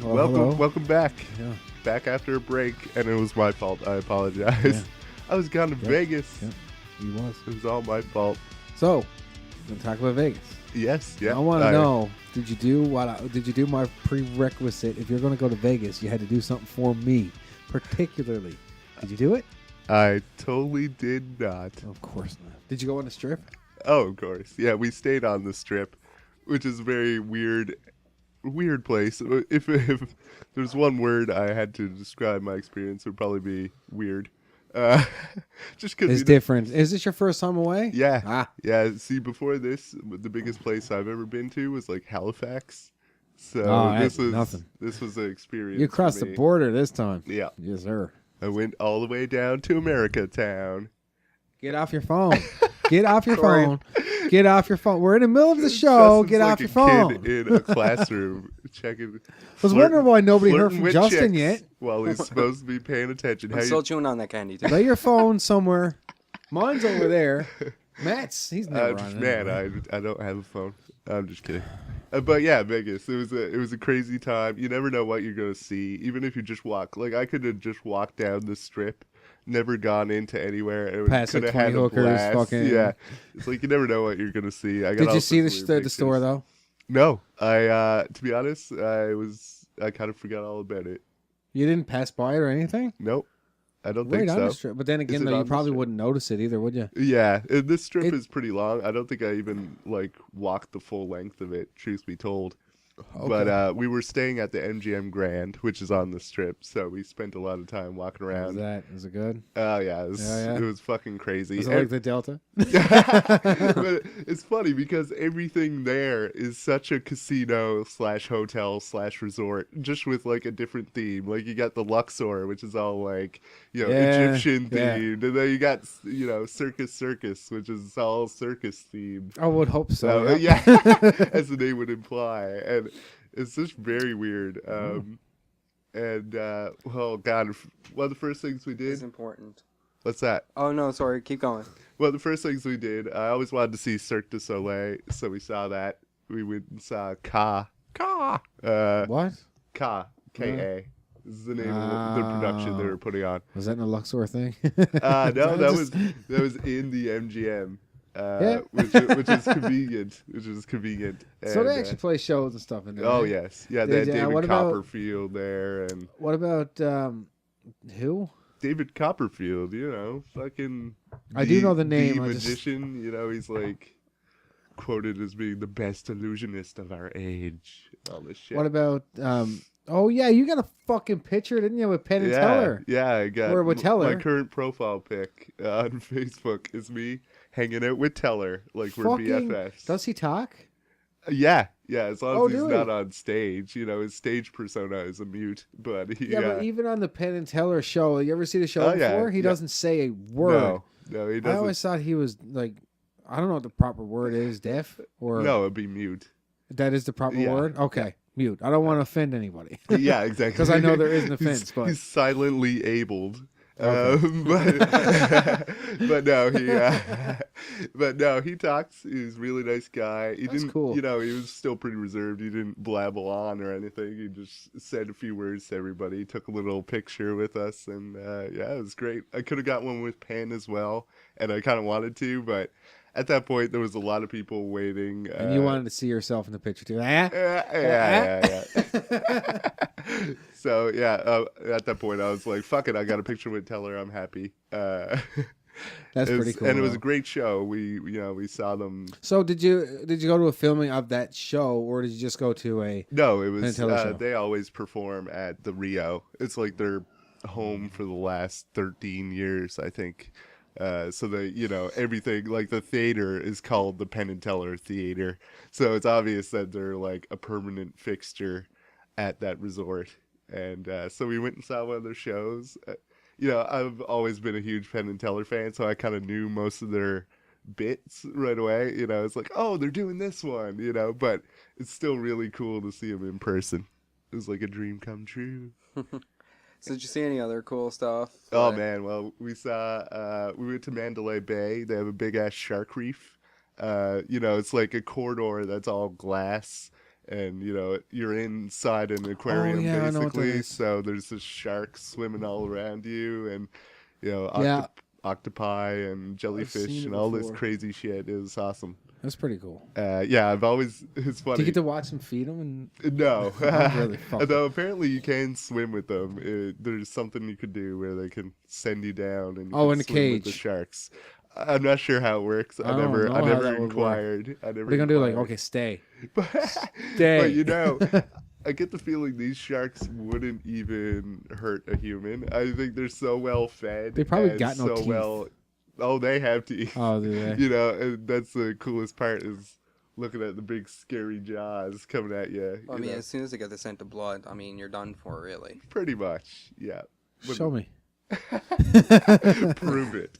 Well, Welcome, hello. welcome back. Yeah. Back after a break, and it was my fault. I apologize. Yeah. I was gone to Vegas. Yep. He was. It was all my fault. So, we're gonna talk about Vegas. Yes, yeah. I want to know: Did you do did you do my prerequisite? If you're going to go to Vegas, you had to do something for me, particularly. Did you do it? I totally did not. Of course not. Did you go on the strip? Oh, of course. Yeah, we stayed on the Strip, which is a very weird place. If there's one word I had to describe my experience, it would probably be weird. Uh, just because It's different. Is this your first time away? Yeah. Ah. Yeah. See, before this, the biggest place I've ever been to was like Halifax. So That's nothing. This was an experience. You crossed the border this time. Yeah. Yes, sir. I went all the way down to America Town. Get off your phone. Get off your phone. Get off your phone. We're in the middle of the show. Justin's Get like off your a phone. kid in a classroom checking. I was wondering why nobody heard from with Justin chicks yet. While he's supposed to be paying attention. I'm still chewing on that candy, too. Lay your phone somewhere. Mine's over there. Matt's, he's never on it. Man, anyway. I don't have a phone. I'm just kidding. But yeah, Vegas. It was a crazy time. You never know what you're gonna see, even if you just walk. Like I could have just walked down the Strip, never gone into anywhere, and Past could like have 20 had a hookers, blast. fucking. Yeah, it's like you never know what you're gonna see. Did you see the store though? No, I to be honest, I kind of forgot all about it. You didn't pass by it or anything? Nope, I don't Right think on so. the strip. But then again, it though, you on the probably strip? wouldn't notice it either, would you? Yeah, this strip is pretty long. I don't think I even like walked the full length of it, truth be told. Okay. But we were staying at the MGM Grand, which is on the Strip, so we spent a lot of time walking around. Is it good? Oh yeah, Yeah. it was fucking crazy. Is it like the Delta? But it's funny because everything there is such a casino / hotel / resort, just with like a different theme. Like you got the Luxor, which is all like Egyptian themed, and then you got Circus, which is all circus themed. I would hope so. Yeah, as the name would imply, and it's just very weird. Well, God, one of the first things we did. It's important. What's that? Oh, no, sorry. Keep going. Well, the first things we did, I always wanted to see Cirque du Soleil, so we saw that. We went and saw Ka. What? Ka. K-A. This is the name of the production they were putting on. Was that in the Luxor thing? No, that was in the MGM. Which is convenient. So they actually play shows and stuff in there. Oh right? yes, yeah. They had David what about- Copperfield there, and What about who? David Copperfield. Fucking. I do know the name, The I just- magician. He's like quoted as being the best illusionist of our age. All this shit. What about oh yeah, you got a fucking picture, didn't you, with Penn and Teller? Yeah, I got Or with Teller. my current profile pic on Facebook is me hanging out with Teller, like we're BFFs. Does he talk? Yeah, as long as he's do not he? on stage. His stage persona is a mute, but he. But even on the Penn and Teller show, you ever see the show Oh, yeah, before? He yeah. doesn't say a word. No, he I doesn't. always thought he was like, I don't know what the proper word is, deaf or No, it'd be mute. that is the proper Yeah. word. Okay, mute. I don't want to offend anybody. Yeah, exactly. Because I know there is an offense, but he's silently abled. Okay. But no, he talks. He's a really nice guy. He That's didn't, cool. he was still pretty reserved. He didn't blabble on or anything. He just said a few words to everybody. He took a little picture with us, and yeah, it was great. I could have got one with Penn as well, and I kind of wanted to, but at that point there was a lot of people waiting. and you wanted to see yourself in the picture too. Ah? Yeah. So yeah, at that point I was like, "Fuck it, I got a picture with Teller. I'm happy." That's pretty cool. and it was a though. great show. We saw them. So did you go to a filming of that show, or did you just go to a? No, it was. Teller show. They always perform at the Rio. It's like their home for the last 13 years, I think. So they, everything like the theater is called the Penn and Teller Theater. So it's obvious that they're like a permanent fixture at that resort. And so we went and saw one of their shows. I've always been a huge Penn and Teller fan, so I kind of knew most of their bits right away. It's like, oh, they're doing this one, but it's still really cool to see them in person. It was like a dream come true. So did you see any other cool stuff? Oh man, well we went to Mandalay Bay. They have a big ass shark reef. It's like a corridor that's all glass, and you're inside an aquarium yeah, I know what that basically. is. So there's this shark swimming all around you, and Yeah. octopi and jellyfish seen it and all this before. crazy shit. It was awesome. That's pretty cool. Yeah, it's funny. Do you get to watch them feed them? And No. I'm really fucking. Although apparently you can swim with them. There's something you could do where they can send you down and you Oh, can in a swim with the cage. sharks. I'm not sure how it works. I I don't know I how never that would work. inquired. I never What are you gonna do? Like, inquired. okay, stay. But I get the feeling these sharks wouldn't even hurt a human. I think they're so well fed. They probably and got no so teeth. well. Oh, they have teeth. Oh, do they? And that's the coolest part is looking at the big scary jaws coming at you. I mean, as soon as they get the scent of blood, I mean, you're done for, really. Pretty much, yeah. Show me. Prove it.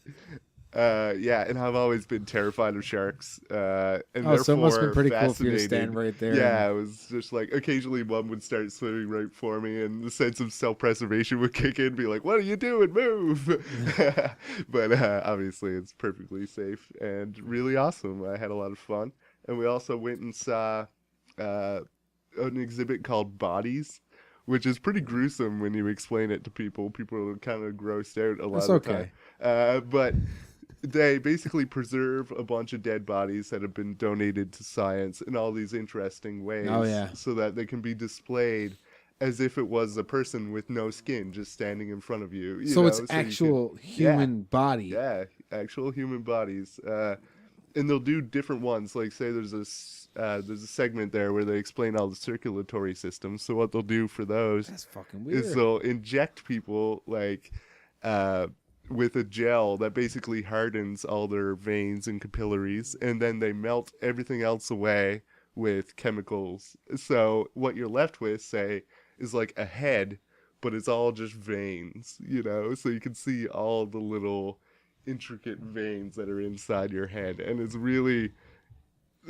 Yeah, and I've always been terrified of sharks. And So it must have been pretty cool for you to fascinated. stand right there. Yeah, it was just like occasionally one would start swimming right for me, and the sense of self-preservation would kick in, be like, "What are you doing? Move!" But obviously, it's perfectly safe and really awesome. I had a lot of fun, and we also went and saw an exhibit called Bodies, which is pretty gruesome when you explain it to people. People are kind of grossed out a lot That's of the okay. time. But they basically preserve a bunch of dead bodies that have been donated to science in all these interesting ways. Oh, yeah. So that they can be displayed as if it was a person with no skin just standing in front of you. So it's you actual can- human body. Yeah, actual human bodies. And they'll do different ones. Like, say there's a segment there where they explain all the circulatory systems. So what they'll do for those That's fucking weird. is they'll inject people like with a gel that basically hardens all their veins and capillaries, and then they melt everything else away with chemicals. So what you're left with, say, is like a head, but it's all just veins, so you can see all the little intricate veins that are inside your head, and it's really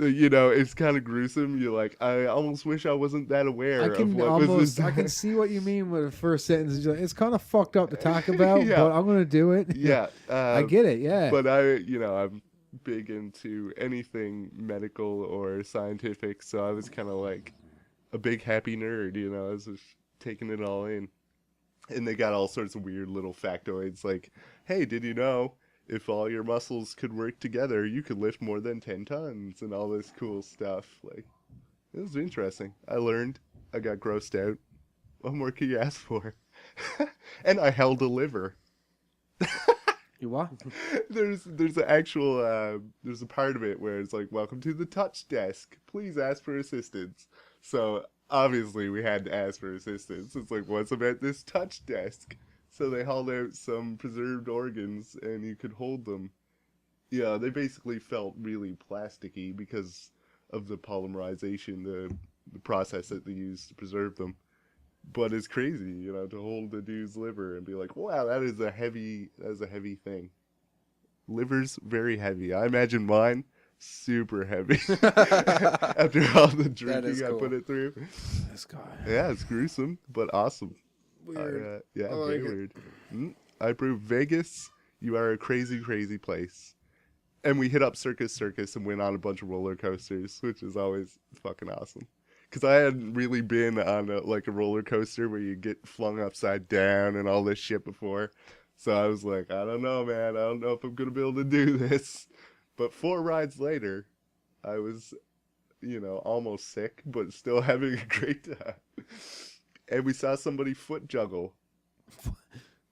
it's kind of gruesome. You're like, I almost wish I wasn't that aware I of can what was almost, this. I can see what you mean with the first sentence. It's kind of fucked up to talk about, Yeah. but I'm gonna do it. Yeah, I get it. Yeah, but I'm big into anything medical or scientific, so I was kind of like a big happy nerd. I was just taking it all in, and they got all sorts of weird little factoids, like, hey, did you know if all your muscles could work together, you could lift more than 10 tons, and all this cool stuff. Like, it was interesting. I learned. I got grossed out. What more could you ask for? And I held a liver. you what? There's an actual there's a part of it where it's like, welcome to the touch desk, please ask for assistance. So obviously we had to ask for assistance. It's like, what's about this touch desk? So they hauled out some preserved organs and you could hold them. Yeah, they basically felt really plasticky because of the polymerization, the process that they use to preserve them. But it's crazy, to hold the dude's liver and be like, wow, that is a heavy thing. Liver's very heavy. I imagine mine super heavy after all the drinking I put it through. This guy. Yeah, it's gruesome, but awesome. Weird. Yeah, I like very it. weird. I approve. Vegas, you are a crazy, crazy place. And we hit up Circus and went on a bunch of roller coasters, which is always fucking awesome. Because I hadn't really been on a roller coaster where you get flung upside down and all this shit before. So I was like, I don't know, man. I don't know if I'm going to be able to do this. But 4 rides later, I was, almost sick, but still having a great time. And we saw somebody foot juggle.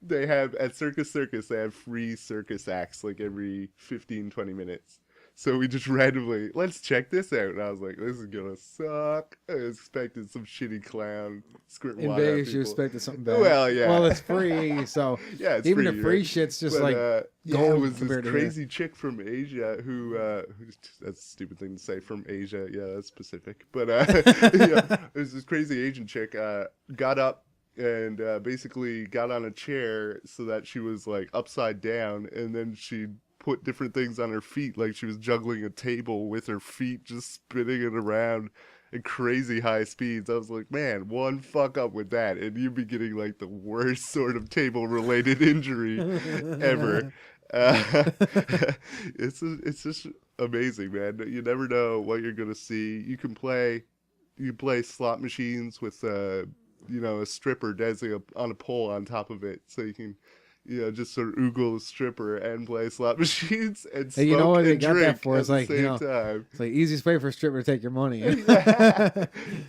They have, at Circus, they have free circus acts like every 15, 20 minutes. So we just randomly, let's check this out. And I was like, this is gonna suck. I expected some shitty clown squirting In water at Vegas, you people. expected something bad. Well, yeah. Well, it's free, so Yeah, it's even free, the free right? shit's just But, like yeah, gold it was this compared to crazy chick from Asia who that's a stupid thing to say, from Asia. Yeah, that's specific. But it was this crazy Asian chick got up and basically got on a chair so that she was like upside down, and then she put different things on her feet, like she was juggling a table with her feet, just spinning it around at crazy high speeds. I was like, man, one fuck up with that and you'd be getting like the worst sort of table related injury ever. It's just amazing, man. You never know what you're gonna see. You can play you play slot machines with a stripper dancing up on a pole on top of it, so you can just sort of oogle the stripper and play slot machines and Hey, smoke you know what they and got drink that for? at It's the like, same time. it's like easiest way for a stripper to take your money.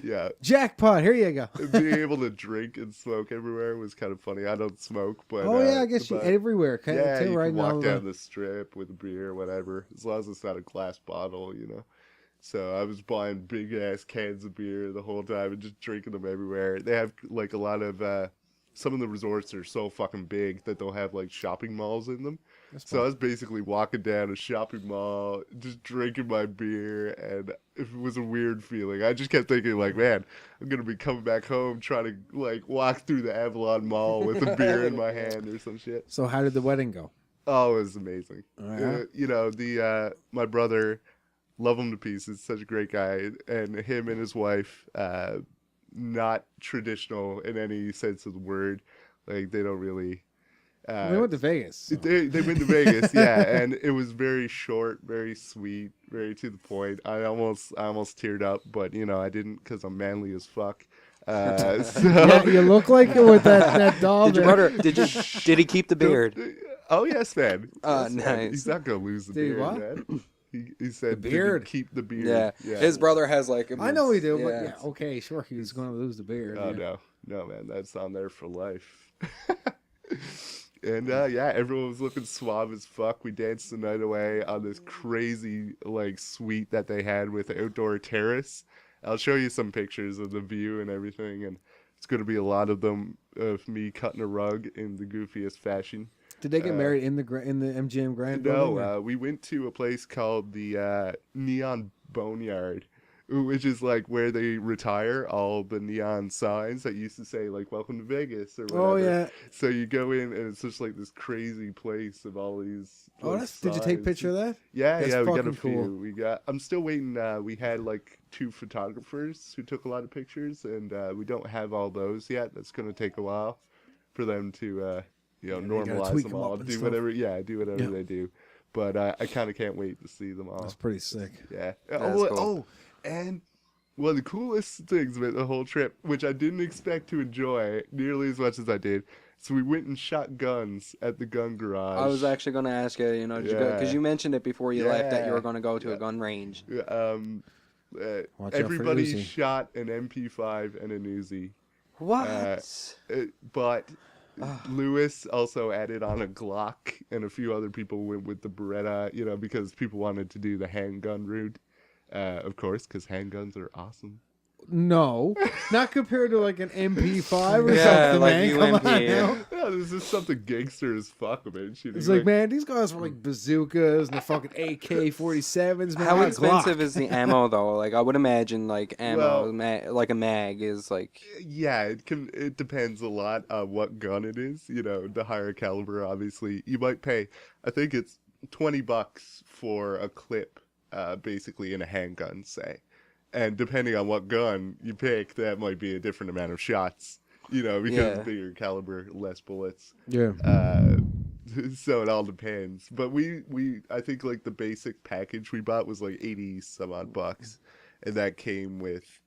Yeah. Jackpot, here you go. Being able to drink and smoke everywhere was kind of funny. I don't smoke, but Oh yeah, I guess you but- everywhere. yeah, too, you right can now. walk down the strip with a beer, whatever, as long as it's not a glass bottle, So I was buying big ass cans of beer the whole time and just drinking them everywhere. They have like a lot of some of the resorts are so fucking big that they'll have like shopping malls in them. So I was basically walking down a shopping mall, just drinking my beer, and it was a weird feeling. I just kept thinking, like, man, I'm gonna be coming back home trying to like walk through the Avalon Mall with a beer in my hand or some shit. So how did the wedding go? Oh, it was amazing. Oh, yeah? My brother, love him to pieces, such a great guy, and him and his wife, not traditional in any sense of the word. Like they don't really. They went to Vegas. So. They went to Vegas, yeah, and it was very short, very sweet, very to the point. I almost teared up, but I didn't because I'm manly as fuck. So Yeah, you look like it with that doll. Did your brother? Did he keep the beard? Oh yes, man. Yes, man. Nice. He's not gonna lose the Dude, beard, what? man. He said, The beard. "Did he keep the beard." Yeah. His brother has like. I know he do, but yeah. yeah, okay, sure, he was going to lose the beard. Oh yeah. no, man, that's on there for life. And yeah, everyone was looking suave as fuck. We danced the night away on this crazy like suite that they had with an outdoor terrace. I'll show you some pictures of the view and everything, and it's going to be a lot of them of me cutting a rug in the goofiest fashion. Did they get married in the MGM Grand? building, No, we went to a place called the Neon Boneyard, which is like where they retire all the neon signs that used to say like "Welcome to Vegas" or whatever. Oh yeah. So you go in and it's just like this crazy place of all these. Oh, like, did you take a signs. picture of that? Yeah, That's yeah, we got a fucking few. cool. We got. I'm still waiting. We had like 2 photographers who took a lot of pictures, and we don't have all those yet. That's gonna take a while for them to, they gotta normalize tweak them them all, up and do stuff. whatever. Yeah, do whatever Yeah. they do. But I kind of can't wait to see them all. That's pretty sick. Yeah. That's Oh, cool. and one of the coolest things about the whole trip, which I didn't expect to enjoy nearly as much as I did. So we went and shot guns at the gun garage. I was actually going to ask you, did you go? Because you mentioned it before you left that you were going to go to a gun range. Watch out for Everybody Uzi. shot an MP5 and an Uzi. What? But Lewis also added on a Glock, and a few other people went with the Beretta, because people wanted to do the handgun route. Of course, because handguns are awesome. No, not compared to like an MP5 or Yeah, something, like man. Come UMP, on yeah. now. Yeah, this is something gangster as fuck about shooting. It's like, man, these guys were like bazookas and the fucking AK-47s, man. How I got expensive Glock. is the ammo though? Like I would imagine, like ammo, Well- like a mag is like. Yeah, it depends a lot on what gun it is. The higher caliber, obviously, you might pay. I think it's $20 for a clip, basically in a handgun, say. And depending on what gun you pick, that might be a different amount of shots. Because Yeah. bigger caliber, less bullets. Yeah. So it all depends. But I think like the basic package we bought was like 80 some odd bucks, and that came with,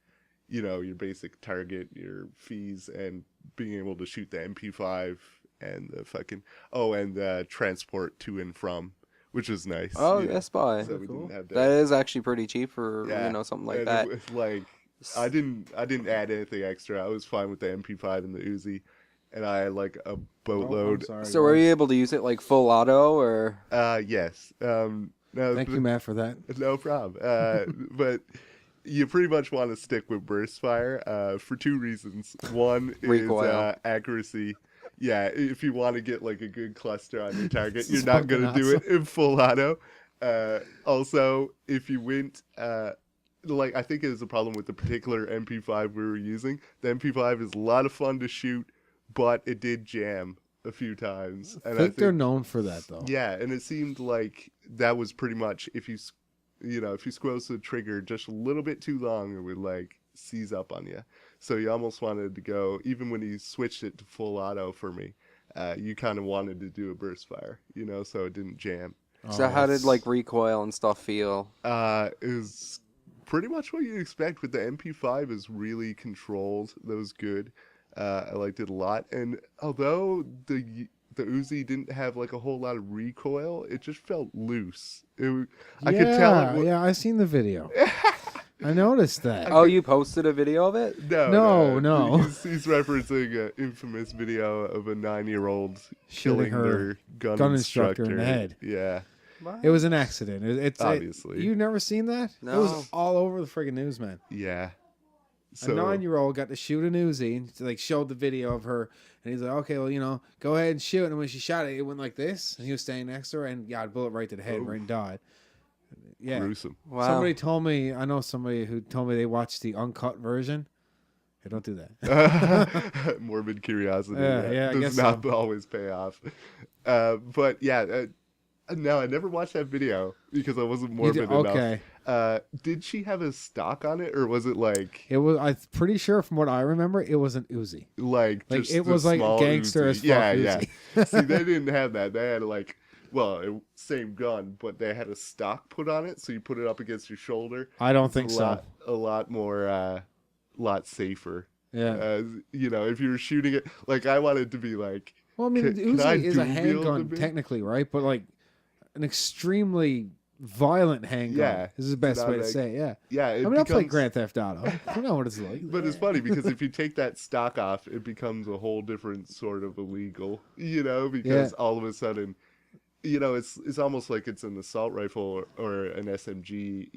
your basic target, your fees, and being able to shoot the MP5 and the fucking and transport to and from, which was nice. Oh, you know. yes, boy. So we didn't have That is actually pretty cheap for something like and that. It was like I didn't add anything extra. I was fine with the MP5 and the Uzi, and I had like a boatload. So were you able to use it like full auto or? Yes. No, Thank you, Matt, for that. No problem. But you pretty much want to stick with burst fire for 2 reasons. One is Recoil. accuracy. Yeah, if you want to get like a good cluster on your target, you're not going to do it in full auto. Also, if you went, I think it was a problem with the particular MP5 we were using. The MP5 is a lot of fun to shoot, but it did jam a few times. I And think they're known for that, though. yeah, and it seemed like that was pretty much if you squeeze the trigger just a little bit too long, it would like seize up on you. So you almost wanted to go, even when you switched it to full auto for me, you kind of wanted to do a burst fire, so it didn't jam. So how did like recoil and stuff feel? It was pretty much what you expect. With the MP5 is really controlled. That was good. I liked it a lot. And although the Uzi didn't have like a whole lot of recoil, it just felt loose. I could tell. Yeah, I seen the video. I noticed that. Oh, you posted a video of it? No. He's referencing an infamous video of a 9-year-old Shooting killing her their gun instructor in the head. Yeah. What? It was an accident. Obviously. You never seen that? No. It was all over the friggin' news, man. Yeah. A 9-year-old got to shoot an Uzi and like showed the video of her, and he's like, "Okay, well, go ahead and shoot." And when she shot it, it went like this, and he was standing next to her, and got a bullet right to the head, right and died. Yeah. Gruesome. Wow. Somebody told me, I know somebody who told me they watched the uncut version. Hey, don't do that. Morbid curiosity. Yeah, I does guess not so. always pay off. But yeah, no, I never watched that video because I wasn't morbid enough. Okay. Did she have a stock on it, or was it like It was. I'm pretty sure, from what I remember, it was an Uzi. like Like, just it the was like small gangster Uzi? as fuck Yeah, Uzi. yeah. See, they didn't have that. They had like, well, same gun, but they had a stock put on it, so you put it up against your shoulder. I don't It's think so. A lot more, lot safer. Yeah. If you were shooting it, like I wanted to be like. Well, I mean, Can I Uzi is a dual wield handgun a bit? technically, right? But like an extremely violent handgun. Yeah, This is the best way to like- say it. Yeah. Yeah, I mean, I played Grand Theft Auto. I know what it's like. But it's funny because if you take that stock off, it becomes a whole different sort of illegal, because all of a sudden, it's almost like it's an assault rifle or an SMG,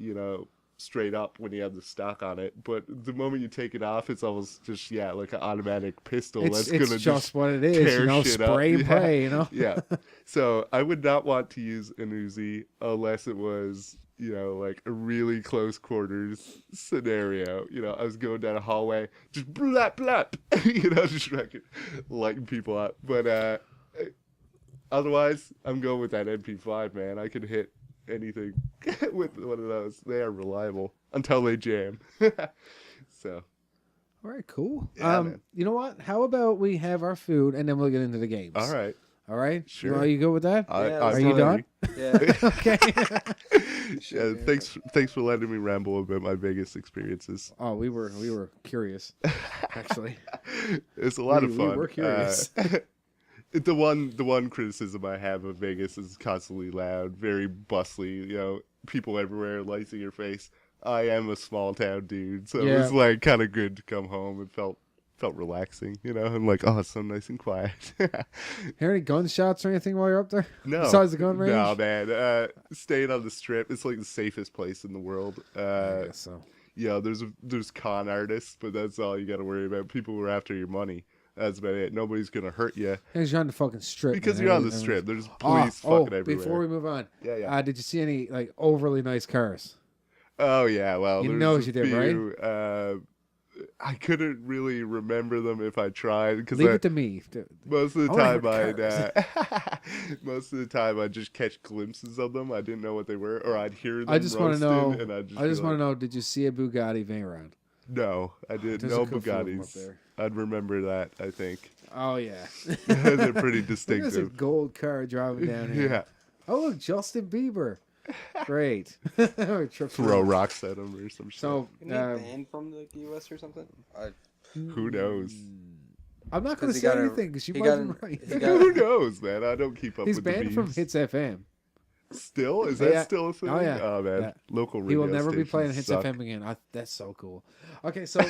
straight up when you have the stock on it. But the moment you take it off, it's almost just, like an automatic pistol It's that's going to just what it is, tear shit up. spray and Yeah. pray, Yeah. So I would not want to use an Uzi unless it was, like a really close quarters scenario. I was going down a hallway, just blap, blap, just fucking lighting people up. But otherwise, I'm going with that MP5, man. I could hit anything with one of those. They are reliable until they jam. So. All right, cool. Yeah, man. You know what? How about we have our food and then we'll get into the games? All right. All right? Sure. Are you good with that? Yeah, Are you done? Yeah. Okay. Yeah, thanks for letting me ramble about my Vegas experiences. Oh, we were curious, actually. It's a lot of fun. We were curious. The one criticism I have of Vegas is constantly loud, very bustly. People everywhere, lights in your face. I am a small town dude, so it was like kind of good to come home. It felt relaxing, I'm like, oh, it's so nice and quiet. Hear any gunshots or anything while you're up there? No, Besides the gun range? No, man. Staying on the Strip, it's like the safest place in the world. I guess so. There's con artists, but that's all you got to worry about. People who are after your money. That's about it. Nobody's gonna hurt you Because you're on the fucking strip. because man. you're on the Strip. There's police fucking everywhere. Before we move on, Yeah. did you see any like overly nice cars? Oh yeah, well, You there's know a you did, few, I couldn't really remember them if I tried because Leave it to me. most of the I wanna time hear I'd just catch glimpses of them. I didn't know what they were, or I'd hear them. I just want to roasted, know. And I'd just I just be want to like, know. Did you see a Bugatti Veyron? No, I didn't. There's No a couple of them up Bugattis. there. I'd remember that. I think Oh yeah. they're pretty Look at this distinctive. gold car driving down here. Yeah, Oh look, Justin Bieber. Great. throw rocks at them or some shit. So Isn't he banned from the U.S. or something? Who knows? I'm not going to Because he say got a- anything because you he might got be an- right. he got- Who knows, man? I don't keep up He's with the banned from memes. Hits FM. Still? Is that Yeah. still a thing? Oh, yeah. Oh, man. Yeah. Local radio He will never be stations playing Hits suck. FM again. That's so cool. Okay, so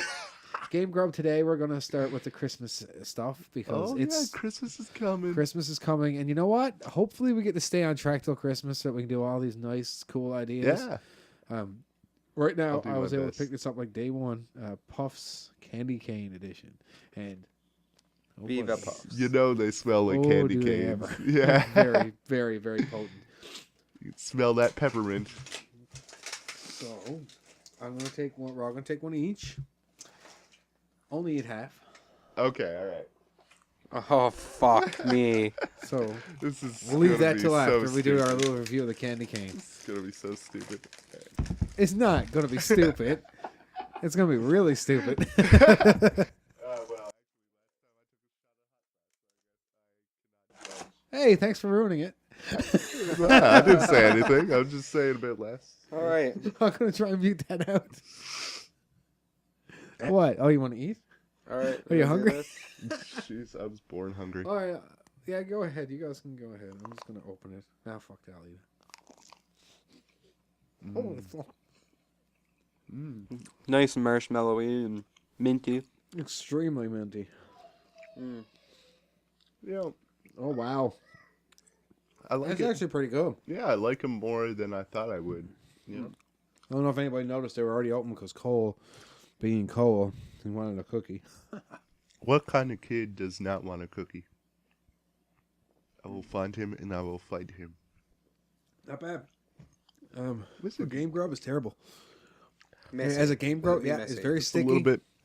Game Grub today, we're going to start with the Christmas stuff because Oh, it's yeah, Christmas is coming. Christmas is coming. And you know what? Hopefully we get to stay on track till Christmas so that we can do all these nice, cool ideas. Yeah. Right now, I'll do I my was able best. to pick this up like day one. Puffs Candy Cane Edition. And oh Viva boy. Puffs. You know they smell like Oh, candy do they canes. ever. Yeah. Very, very, very potent. You can smell that peppermint. So I'm gonna take one. We're all gonna take one each. Only eat half. Okay, all right. Oh fuck me! So This is we'll leave gonna that be till so after we do our stupid. little review of the candy cane. It's gonna be so stupid. It's not gonna be stupid. It's gonna be really stupid. Well, Hey, thanks for ruining it. I didn't say anything. I was just saying a bit less. All right. I'm gonna try and mute that out. What? Oh, you want to eat? All right. Are you wanna do hungry? this? Jeez, I was born hungry. All right. Yeah, go ahead. You guys can go ahead. I'm just gonna open it. Nah, fuck that. I'll eat it. Oh, fuck. Nice marshmallowy and minty. Extremely minty. Yeah, Oh wow, I like that's it. actually pretty good. Yeah, I like them more than I thought I would. Yeah. I don't know if anybody noticed they were already open because Cole, being Cole, he wanted a cookie. What kind of kid does not want a cookie? I will find him and I will fight him. Not bad. What's The it? Game Grub is terrible. Messy. As a Game Grub, Really yeah, messy. it's very A sticky.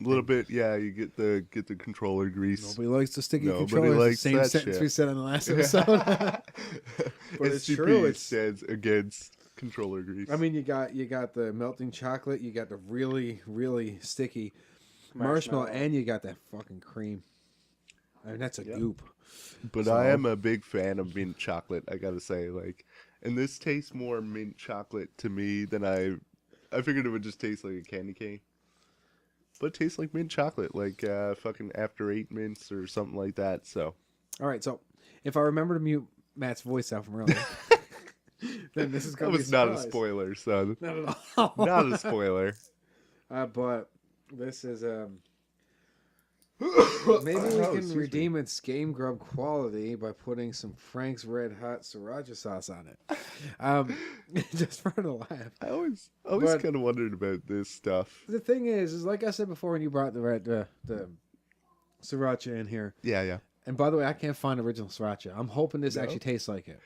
little bit. Yeah, you get the controller grease. Nobody likes the sticky Nobody controllers. likes Same that sentence shit. we said on the last episode. But it's SCP true. It's. stands against controller grease. I mean, you got the melting chocolate. You got the really sticky marshmallow, and you got that fucking cream. I mean, that's a goop. but so- I am a big fan of mint chocolate. I gotta say, like, and this tastes more mint chocolate to me than I figured it would just taste like a candy cane. But it tastes like mint chocolate, like fucking After 8 mints or something like that. So All right, so if I remember to mute Matt's voice out from earlier, then this is that going to be was not a surprise. spoiler, son. Not at all. Not a spoiler. But this is maybe we Oh, can excuse redeem its Game Grub quality by putting some Frank's Red Hot Sriracha sauce on it. Just for the laugh. I always But- kind of wondered about this stuff. The thing is like I said before when you brought the sriracha in here. Yeah. And by the way, I can't find original sriracha. I'm hoping this No? actually tastes like it.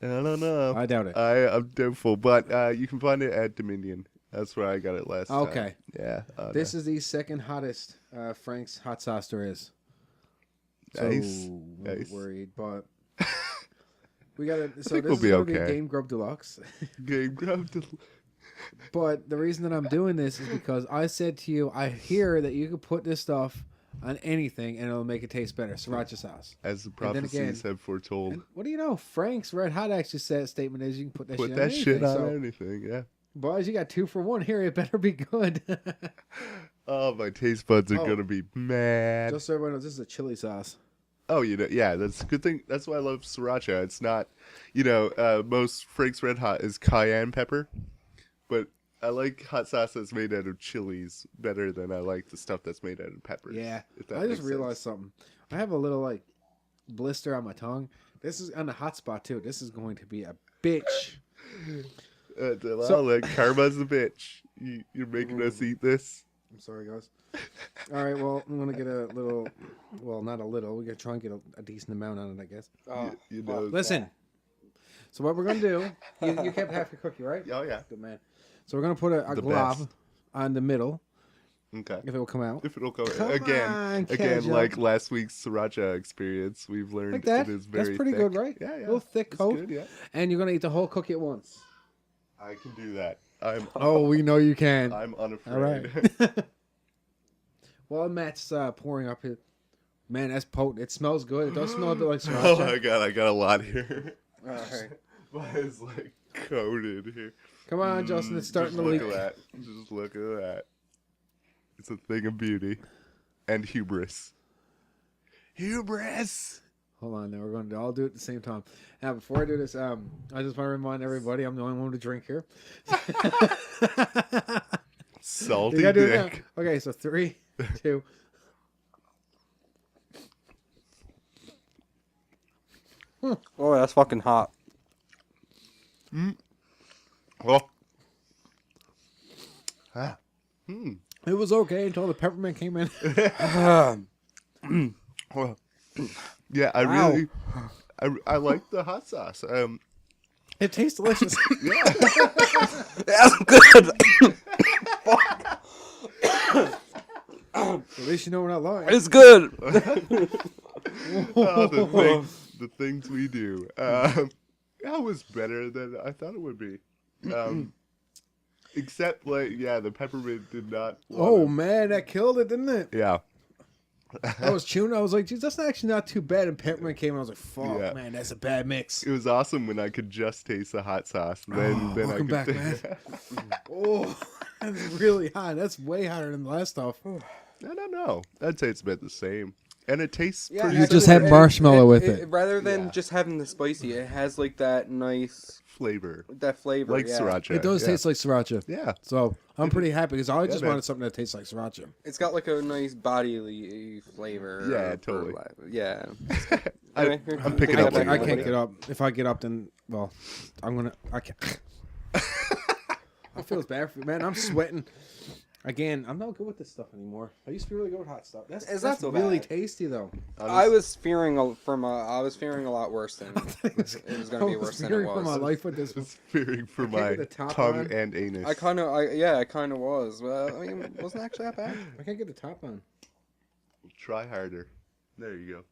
I don't know. I doubt it. I'm doubtful, but you can find it at Dominion. That's where I got it last time. Okay. Yeah. This is the second hottest Frank's hot sauce there is. So Nice. we're Nice. worried, but we got to. So think this we'll is be gonna be okay. Game Grub Deluxe. Game Grub. But the reason that I'm doing this is because I said to you, I hear that you could put this stuff on anything and it'll make it taste better. Sriracha sauce. As the And then prophecies again- have foretold. And what do you know? Frank's Red Hot actually said statement is you can put that Put shit that on shit anything. on So, anything, yeah. boys, you got 2 for 1 here. It better be good. Oh, my taste buds are Oh. gonna be mad. Just so everyone knows, this is a chili sauce. Oh, yeah, that's a good thing. That's why I love sriracha. It's not, most Frank's Red Hot is cayenne pepper, but I like hot sauce that's made out of chilies better than I like the stuff that's made out of peppers. Yeah, if that I just makes realized sense. something. I have a little blister on my tongue. This is on the hot spot too. This is going to be a bitch. Karma's a bitch. You're making us eat this. I'm sorry, guys. All right, well, I'm gonna get a little. Well, not a little. We gotta try and get a decent amount on it, I guess. You know. Listen. So what we're gonna do? You kept half your cookie, right? Oh yeah. Good man. So we're gonna put a The glob best. on the middle, Okay. if it will come out. If it'll go Come again, on, again, Kedja. like last week's sriracha experience, we've learned Like that. it is very That's pretty thick. good, right? Yeah, yeah. A little thick It's coat. good, yeah. And you're gonna eat the whole cookie at once. I can do that. I'm Oh, we know you can. I'm unafraid. All right. Well, Matt's pouring up his. Man, that's potent. It smells good. It does smell a bit like Oh my sriracha. god, I got a lot here. All right. Mine is like coated here. Come on, Justin. It's starting Just to leak. look at that. Just look at that. It's a thing of beauty and hubris. Hubris. Hold on, now we're going to all do it at the same time. Now, before I do this, I just want to remind everybody I'm the only one to drink here. Salty You gotta do it now. dick. Okay, so 3, 2. Oh, that's fucking hot. Oh. Ah. It was okay until the peppermint came in. Well, yeah, I Wow. really, I like the hot sauce. It tastes delicious. That's good. At least you know we're not lying. It's good. Oh, the things we do. That was better than I thought it would be. Except, the peppermint did not. Oh, man, that killed it, didn't it? Yeah. I was chewing. I was like, geez, that's actually not too bad. And peppermint came, and I was like, fuck, man, that's a bad mix. It was awesome when I could just taste the hot sauce. Then I welcome could back, man. Oh, that's really hot. That's way hotter than the last stuff. I don't know. I'd say it's about the same. And it tastes Yeah, pretty You actually, just had marshmallow with it. Rather than Yeah. just having the spicy, it has like that nice flavor. flavor. Like sriracha. It does yeah. taste like sriracha. Yeah. So I'm pretty happy because I just man. wanted something that tastes like sriracha. It's got like a nice bodily flavor. Yeah, totally. Yeah. I'm picking I up can't, on I you. can't get up. If I get up, then I can't. I feels bad for me, man. I'm sweating. Again, I'm not good with this stuff anymore. I used to be really good with hot stuff. That's not so really bad. tasty though. I was fearing a lot worse than it was going to be worse than it fearing for my was. life with this. Just fearing for can't my get the top tongue on. and anus. I kind of was. Well, I mean, it wasn't actually that bad. I can't get the top on. Try harder. There you go.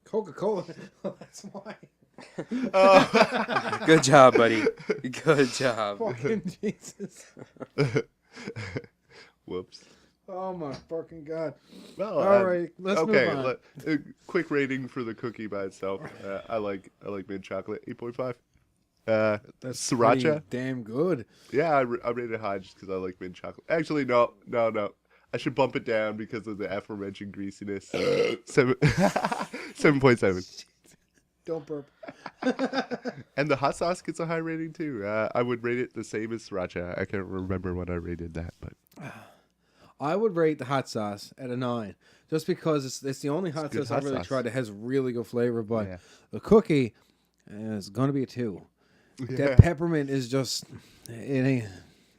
Coca-Cola. That's why. Oh. Good job, buddy. Good job. Fucking Jesus. Whoops. Oh my fucking god. Well, All right, let's okay. move on. Quick rating for the cookie by itself. I like mint chocolate 8.5. That's Sriracha. pretty damn good. Yeah, I rated it high just because I like mint chocolate. Actually, no. I should bump it down because of the aforementioned greasiness. 7.7. Don't burp. And the hot sauce gets a high rating too. I would rate it the same as sriracha. I can't remember when I rated that, but I would rate the hot sauce at a 9, just because it's the only hot good sauce I've hot really sauce. tried that has really good flavor. But Yeah. the cookie is gonna be a 2. Yeah. That peppermint is just it ain't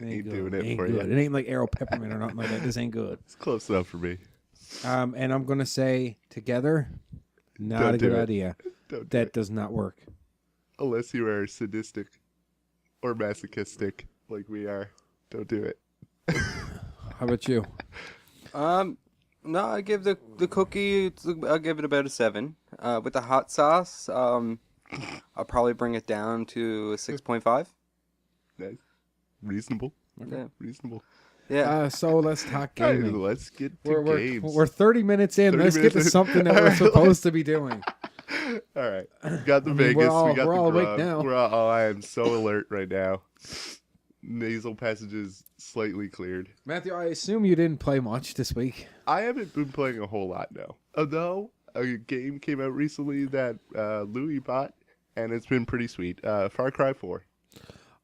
good. doing it ain't for good. you. It ain't like Arrow peppermint or nothing like that. This ain't good. It's close enough for me. And I'm gonna say together, not Don't a do good it. idea. Don't do That it. does not work. Unless you are sadistic or masochistic like we are. Don't do it. How about you? No, I give the cookie. I'll give it about a 7. With the hot sauce, I'll probably bring it down to a 6.5. Nice. Reasonable. Yeah. Reasonable. Yeah. So let's talk All right, gaming. let's get to games. We're 30 minutes in. 30 Let's get to minutes in. something that we're supposed to be doing. All right. Got the I mean, Vegas. we're all- we got we're the all awake grub. now. Oh, I am so alert right now. Nasal passages slightly cleared. Matthew, I assume you didn't play much this week. I haven't been playing a whole lot now. Although a game came out recently that Louis bought, and it's been pretty sweet. Far Cry 4.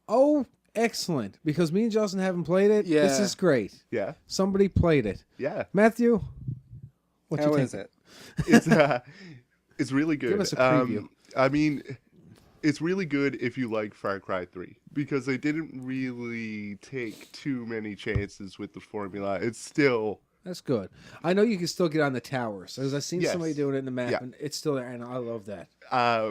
Oh, excellent. Because me and Justin haven't played it. This Yeah. is great. Yeah. Somebody played it. Yeah. Matthew, what How you is think? it? It's really good. Give us a preview. I mean, it's really good if you like Far Cry 3 because they didn't really take too many chances with the formula. It's still That's good. I know you can still get on the towers. As I've seen Yes. somebody doing it in the map, Yeah. and it's still there, and I love that.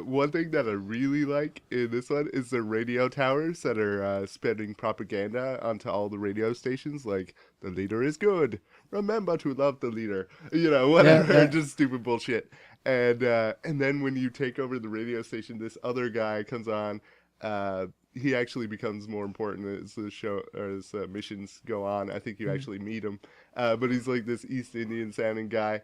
one thing that I really like in this one is the radio towers that are spreading propaganda onto all the radio stations, like the leader is good. Remember to love the leader. You know, whatever, Yeah. just stupid bullshit. And then when you take over the radio station, this other guy comes on. He actually becomes more important as the show or as missions go on. I think you actually meet him, but he's like this East Indian sounding guy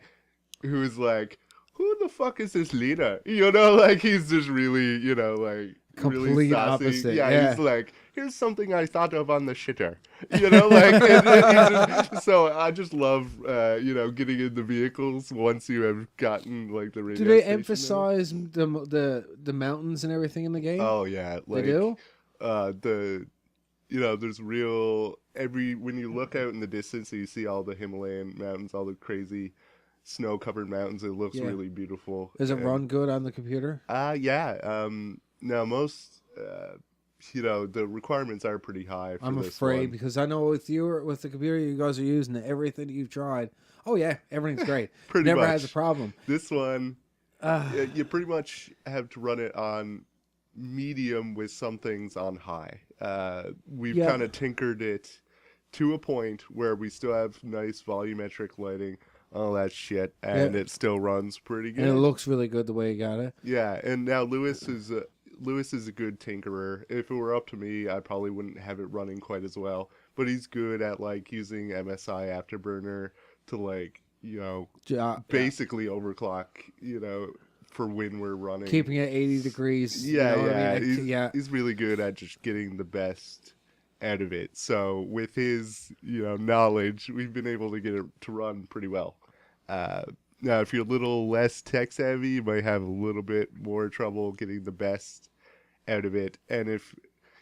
who is like, who the fuck is this leader? You know, like he's just really, you know, like really Complete saucy. opposite, Yeah, yeah. he's like, here's something I thought of on the shitter. You know, like and he's just, so I just love, you know, getting in the vehicles once you have gotten like the radio. Do they station there. emphasize the mountains and everything in the game? Oh yeah, like, they do. You know, there's real when you look out in the distance, you see all the Himalayan mountains, all the crazy snow-covered mountains. It looks Yeah. really beautiful. Does it And- run good on the computer? Yeah. Now most, you know, the requirements are pretty high. For I'm this afraid one. because I know with the computer you guys are using, everything that you've tried. Oh yeah, everything's great. Pretty Never much. has a problem. This one, you pretty much have to run it on medium with some things on high. We've Yeah. kind of tinkered it to a point where we still have nice volumetric lighting, all that shit, and Yeah. it still runs pretty good. And it looks really good the way you got it. Yeah, and now Lewis is a good tinkerer. If it were up to me, I probably wouldn't have it running quite as well. But he's good at like using MSI Afterburner to like basically overclock, for when we're running. Keeping it 80 degrees. Yeah, you know yeah. what I mean? He's really good at just getting the best out of it. So with his, knowledge, we've been able to get it to run pretty well. Now, if you're a little less tech savvy, you might have a little bit more trouble getting the best out of it. And if,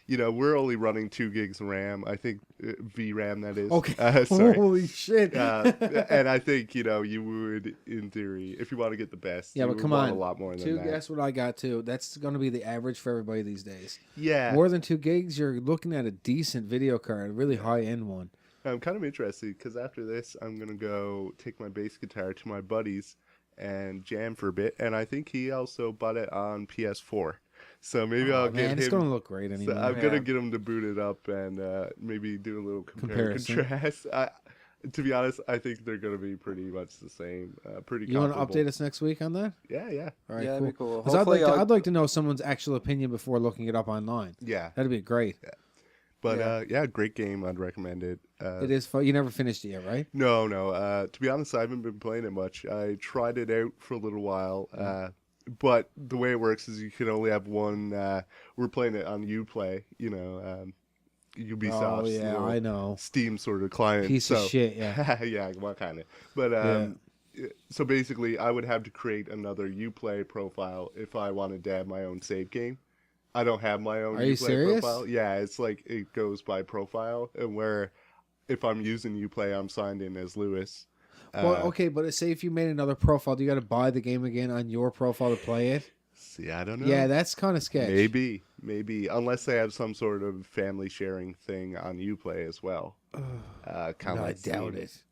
we're only running 2 gigs of RAM, I think VRAM, that is. Okay. Sorry. Holy shit. And I think, you would, in theory, if you want to get the best, yeah, you but would come want on. a lot more than 2, that. that's what I got too. That's going to be the average for everybody these days. Yeah. More than 2 gigs, you're looking at a decent video card, a really high-end one. I'm kind of interested because after this, I'm going to go take my bass guitar to my buddy's and jam for a bit. And I think he also bought it on PS4. So maybe I'll get him. It's going to look great anyway. So I'm going to get him to boot it up and maybe do a little compare and contrast. To be honest, I think they're going to be pretty much the same. Pretty You want comparable. to update us next week on that? Yeah, yeah. All right, Yeah, cool. that'd be cool. 'Cause I'd like to know someone's actual opinion before looking it up online. Yeah. That'd be great. Yeah. But great game. I'd recommend it. It is fun. You never finished it yet, right? No. To be honest, I haven't been playing it much. I tried it out for a little while. But the way it works is you can only have one. We're playing it on Uplay, Ubisoft's Oh, yeah, I know. Steam sort of client. Piece of shit, yeah. Yeah, what kind of? But so basically, I would have to create another Uplay profile if I wanted to have my own save game. I don't have my own Are you Uplay serious? profile. Yeah, it's like it goes by profile, and where if I'm using Uplay, I'm signed in as Lewis. Well, okay, but say if you made another profile, do you got to buy the game again on your profile to play it? See, I don't know. Yeah, that's kind of sketch. Maybe, unless they have some sort of family sharing thing on Uplay as well. I like doubt Steam. it.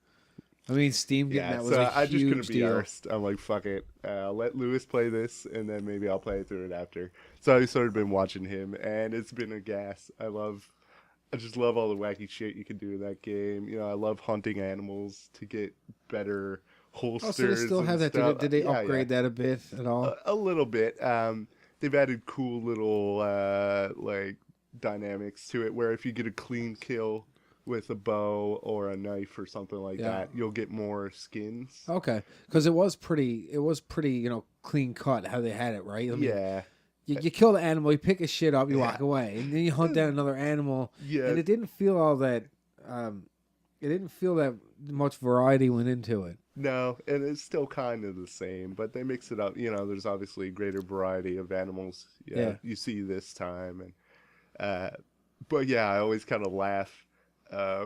I mean, Steam getting Yeah, that was so a I just couldn't huge be deal. arsed. I'm like, fuck it. I'll let Lewis play this, and then maybe I'll play through it after. So I sort of been watching him, and it's been a gas. I just love all the wacky shit you can do in that game. I love hunting animals to get better holsters. Oh, so they still have that? Stuff. Did they Yeah, upgrade that a bit at all? A little bit. They've added cool little like dynamics to it, where if you get a clean kill with a bow or a knife or something like that, you'll get more skins. Okay, because it was pretty, clean cut how they had it, right? I mean, Yeah. You kill the animal, you pick his shit up, you walk away, and then you hunt down another animal. Yeah. And it didn't feel all that. It didn't feel that much variety went into it. No, and it's still kind of the same, but they mix it up. There's obviously greater variety of animals. You see this time, and but yeah, I always kind of laugh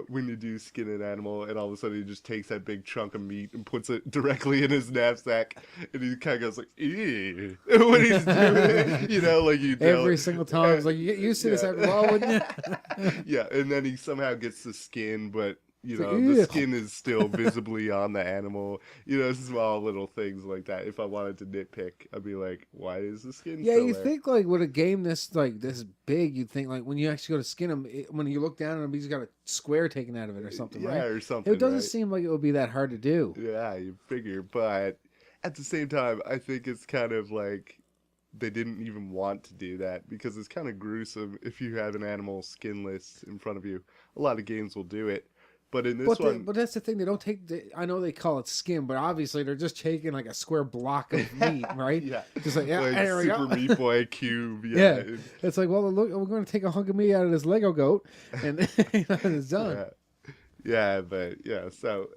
when you do skin an animal, and all of a sudden he just takes that big chunk of meat and puts it directly in his knapsack, and he kind of goes like, "Ew," when he's doing it, Every single time, it's like you get used to this after a while, wouldn't you? Yeah, and then he somehow gets the skin, but like, the ew. skin is still visibly on the animal. Small little things like that. If I wanted to nitpick, I'd be like, "Why is the skin?" Yeah, still you there? think like with a game this big, you'd think like when you actually go to skin him, when you look down at him, he's got a square taken out of it or something, Yeah, right? or something. It doesn't right? seem like it would be that hard to do. Yeah, you figure, but at the same time, I think it's kind of like they didn't even want to do that because it's kind of gruesome if you have an animal skinless in front of you. A lot of games will do it. But in this one, But that's the thing. They don't take. I know they call it skin, but obviously they're just taking like a square block of meat, right? yeah, Just like like there we Super go. Meat Boy cube. Yeah, it's like, well, look, we're going to take a hunk of meat out of this Lego goat, and it's done. Yeah, but yeah. So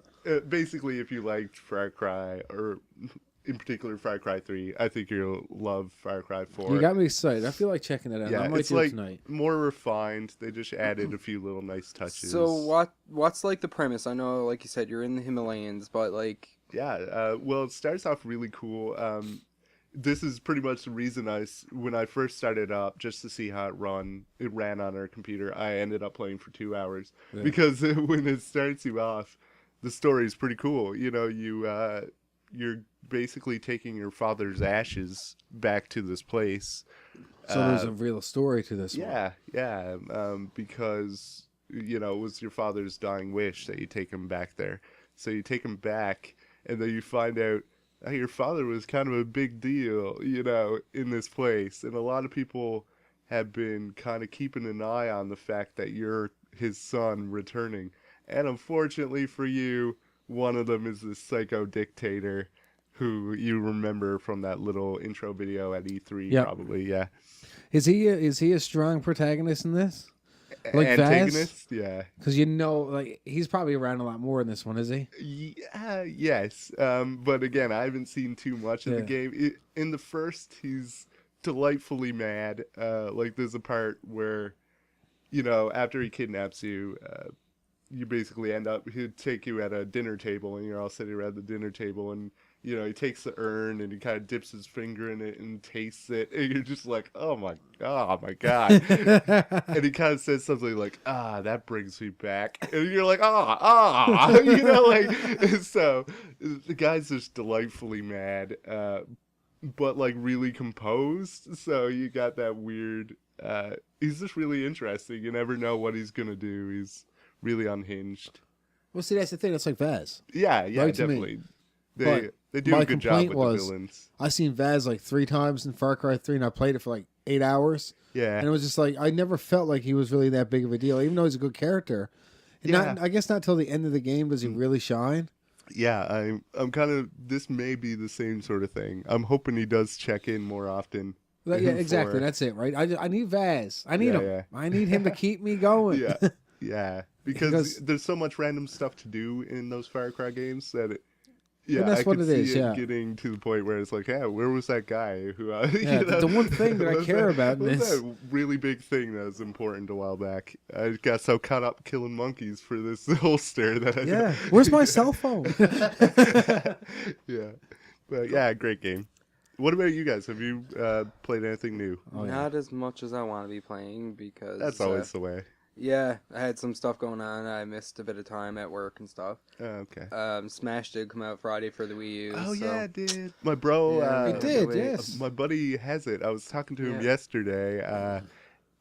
basically, if you liked Far Cry, or in particular Far Cry 3, I think you'll love Far Cry 4. You got me excited. I feel like checking that out. Yeah, I might it's do it like tonight. more refined. They just added a few little nice touches. So what's like the premise? I know, like you said, you're in the Himalayas, but like... Yeah, well, it starts off really cool. This is pretty much the reason when I first started up, just to see how it ran on our computer, I ended up playing for 2 hours. Yeah. Because when it starts you off, the story is pretty cool. You're basically taking your father's ashes back to this place. So there's a real story to this one. Yeah, because, it was your father's dying wish that you take him back there. So you take him back, and then you find out your father was kind of a big deal, in this place. And a lot of people have been kind of keeping an eye on the fact that you're his son returning. And unfortunately for you, one of them is this psycho dictator who you remember from that little intro video at E3, Yep. probably. Yeah. Is he a strong protagonist in this? Like Antagonist? Yeah. Because like he's probably around a lot more in this one, is he? Yeah, yes. But again, I haven't seen too much of the game. In the first, he's delightfully mad. Like there's a part where, after he kidnaps you, you basically he'd take you at a dinner table and you're all sitting around the dinner table and, he takes the urn and he kind of dips his finger in it and tastes it. And you're just like, oh my God. And he kind of says something like, that brings me back. And you're like, so the guy's just delightfully mad, but like really composed. So you got that weird, he's just really interesting. You never know what he's going to do. He's really unhinged. Well, see, that's the thing. That's like Vaz. Yeah, Right to me. definitely. They do my a good job complaint with the was, villains. I seen Vaz like 3 times in Far Cry 3, and I played it for like 8 hours. Yeah. And it was just like, I never felt like he was really that big of a deal, even though he's a good character. And I guess not till the end of the game does he really shine. Yeah, I'm kind of, this may be the same sort of thing. I'm hoping he does check in more often. Yeah, exactly. That's it, right? I need Vaz. I need him. Yeah. I need him to keep me going. Yeah. Because there's so much random stuff to do in those Far Cry games that that's what it is. Getting to the point where it's like, where was that guy who? The one thing that I care about in this, that really big thing that was important a while back. I got so caught up killing monkeys for this holster that where's my cell phone? Yeah, but yeah, great game. What about you guys? Have you played anything new? Not as much as I want to be playing because that's always the way. Yeah, I had some stuff going on. I missed a bit of time at work and stuff. Oh, okay. Smash did come out Friday for the Wii U. Oh, yeah, it did. My bro... it did, yes. My buddy has it. I was talking to him yesterday,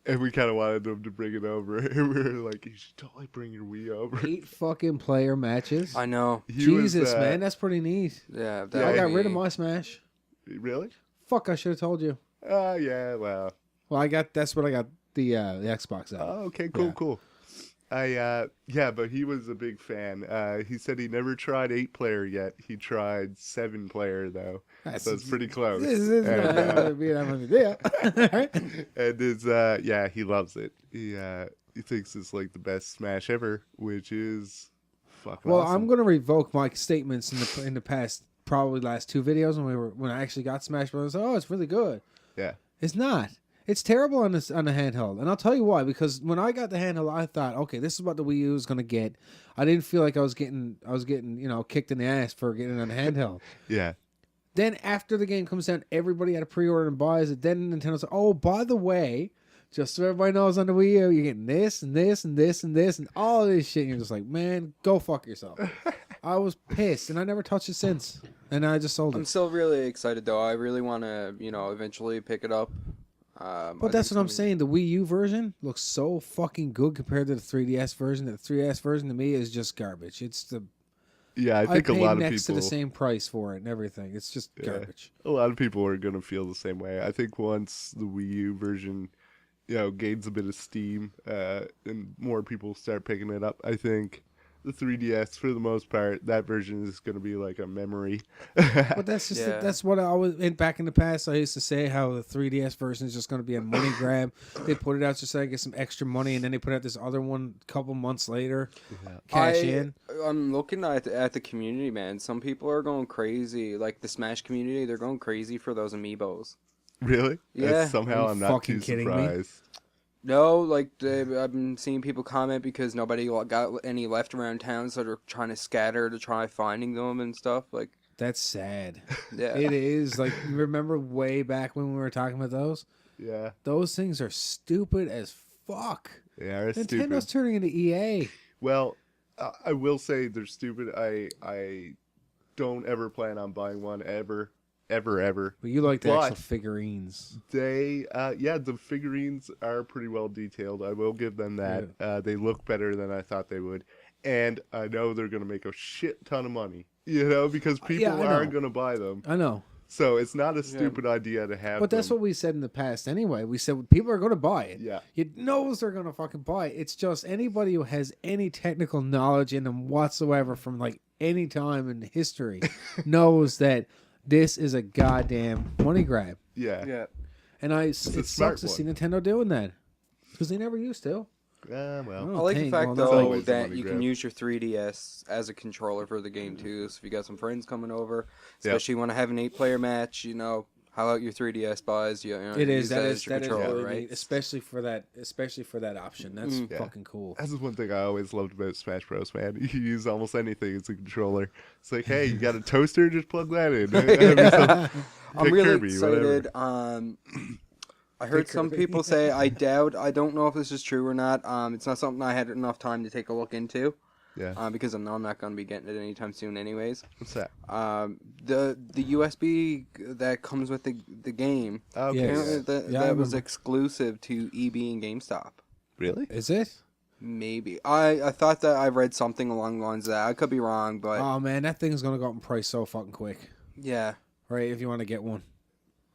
and we kind of wanted him to bring it over. And we were like, you should totally bring your Wii over. 8 fucking player matches. I know. Jesus, man, that's pretty neat. Yeah, I got rid of my Smash. Really? Fuck, I should have told you. Yeah, well... Well, that's what I got the Xbox out. Oh, okay, cool. But he was a big fan. He said he never tried 8-player yet. He tried 7-player though. So it's pretty close. This is not going to be that much idea. And he loves it. He thinks it's like the best Smash ever, which is fucking awesome. I'm going to revoke my statements in the past, probably last 2 videos when I actually got Smash Bros. Oh, it's really good. Yeah, it's not. It's terrible on the handheld, and I'll tell you why. Because when I got the handheld, I thought, okay, this is what the Wii U is going to get. I didn't feel like I was getting, kicked in the ass for getting it on the handheld. Yeah. Then after the game comes out, everybody had a pre-order and buys it. Then Nintendo's like, oh, by the way, just so everybody knows on the Wii U, you're getting this and this and this and this and all this shit. And you're just like, man, go fuck yourself. I was pissed, and I never touched it since. And I just sold it. I'm still really excited, though. I really want to, eventually pick it up. But that's what I'm saying. The Wii U version looks so fucking good compared to the 3DS version. The 3DS version to me is just garbage. It's the I think a lot of next people to the same price for it and everything. It's just garbage. A lot of people are gonna feel the same way. I think once the Wii U version, gains a bit of steam, and more people start picking it up, I think the 3DS, for the most part, that version is going to be like a memory. But that's just that's what I always back in the past. I used to say how the 3DS version is just going to be a money grab. They put it out just so I get some extra money, and then they put out this other one a couple months later, cash in. I'm looking at the community, man. Some people are going crazy, like the Smash community. They're going crazy for those amiibos. Really? Yeah. Somehow I'm not too surprised. No, like I've been seeing people comment because nobody got any left around town, so they're trying to scatter to try finding them and stuff. Like that's sad. Yeah, it is. Like remember way back when we were talking about those? Yeah, those things are stupid as fuck. Yeah, they're Nintendo's stupid. turning into EA. Well, I will say they're stupid. I don't ever plan on buying one ever. But you like the actual figurines. The figurines are pretty well detailed. I will give them that. Yeah. They look better than I thought they would. And I know they're going to make a shit ton of money, because people aren't going to buy them. I know. So it's not a stupid idea to have. But that's what we said in the past anyway. We said people are going to buy it. Yeah. You know they're going to fucking buy it. It's just anybody who has any technical knowledge in them whatsoever from like any time in history knows that this is a goddamn money grab. Yeah. And a it smart sucks to see Nintendo doing that because they never used to. Well. I like the fact, that's though, always a that money you grab. can use your 3DS as a controller for the game, too. So if you got some friends coming over, especially want to have an 8-player match, you know, how about your 3DS buys? You know, It use is that as is your that is controller, really right? neat, especially for that option. That's fucking cool. That's one thing I always loved about Smash Bros. Man, you can use almost anything as a controller. It's like, hey, you got a toaster? Just plug that in. I'm really Kirby, excited. whatever. I heard some people say, I don't know if this is true or not. It's not something I had enough time to take a look into. Yeah. Because I know I'm not going to be getting it anytime soon anyways. What's that? The USB that comes with the game, Okay. apparently I that was remember. exclusive to EB and GameStop. Really? Is it? Maybe. I thought that I read something along the lines of that. I could be wrong, but Oh man, that thing's gonna go up in price so fucking quick. yeah. Right? If you want to get one,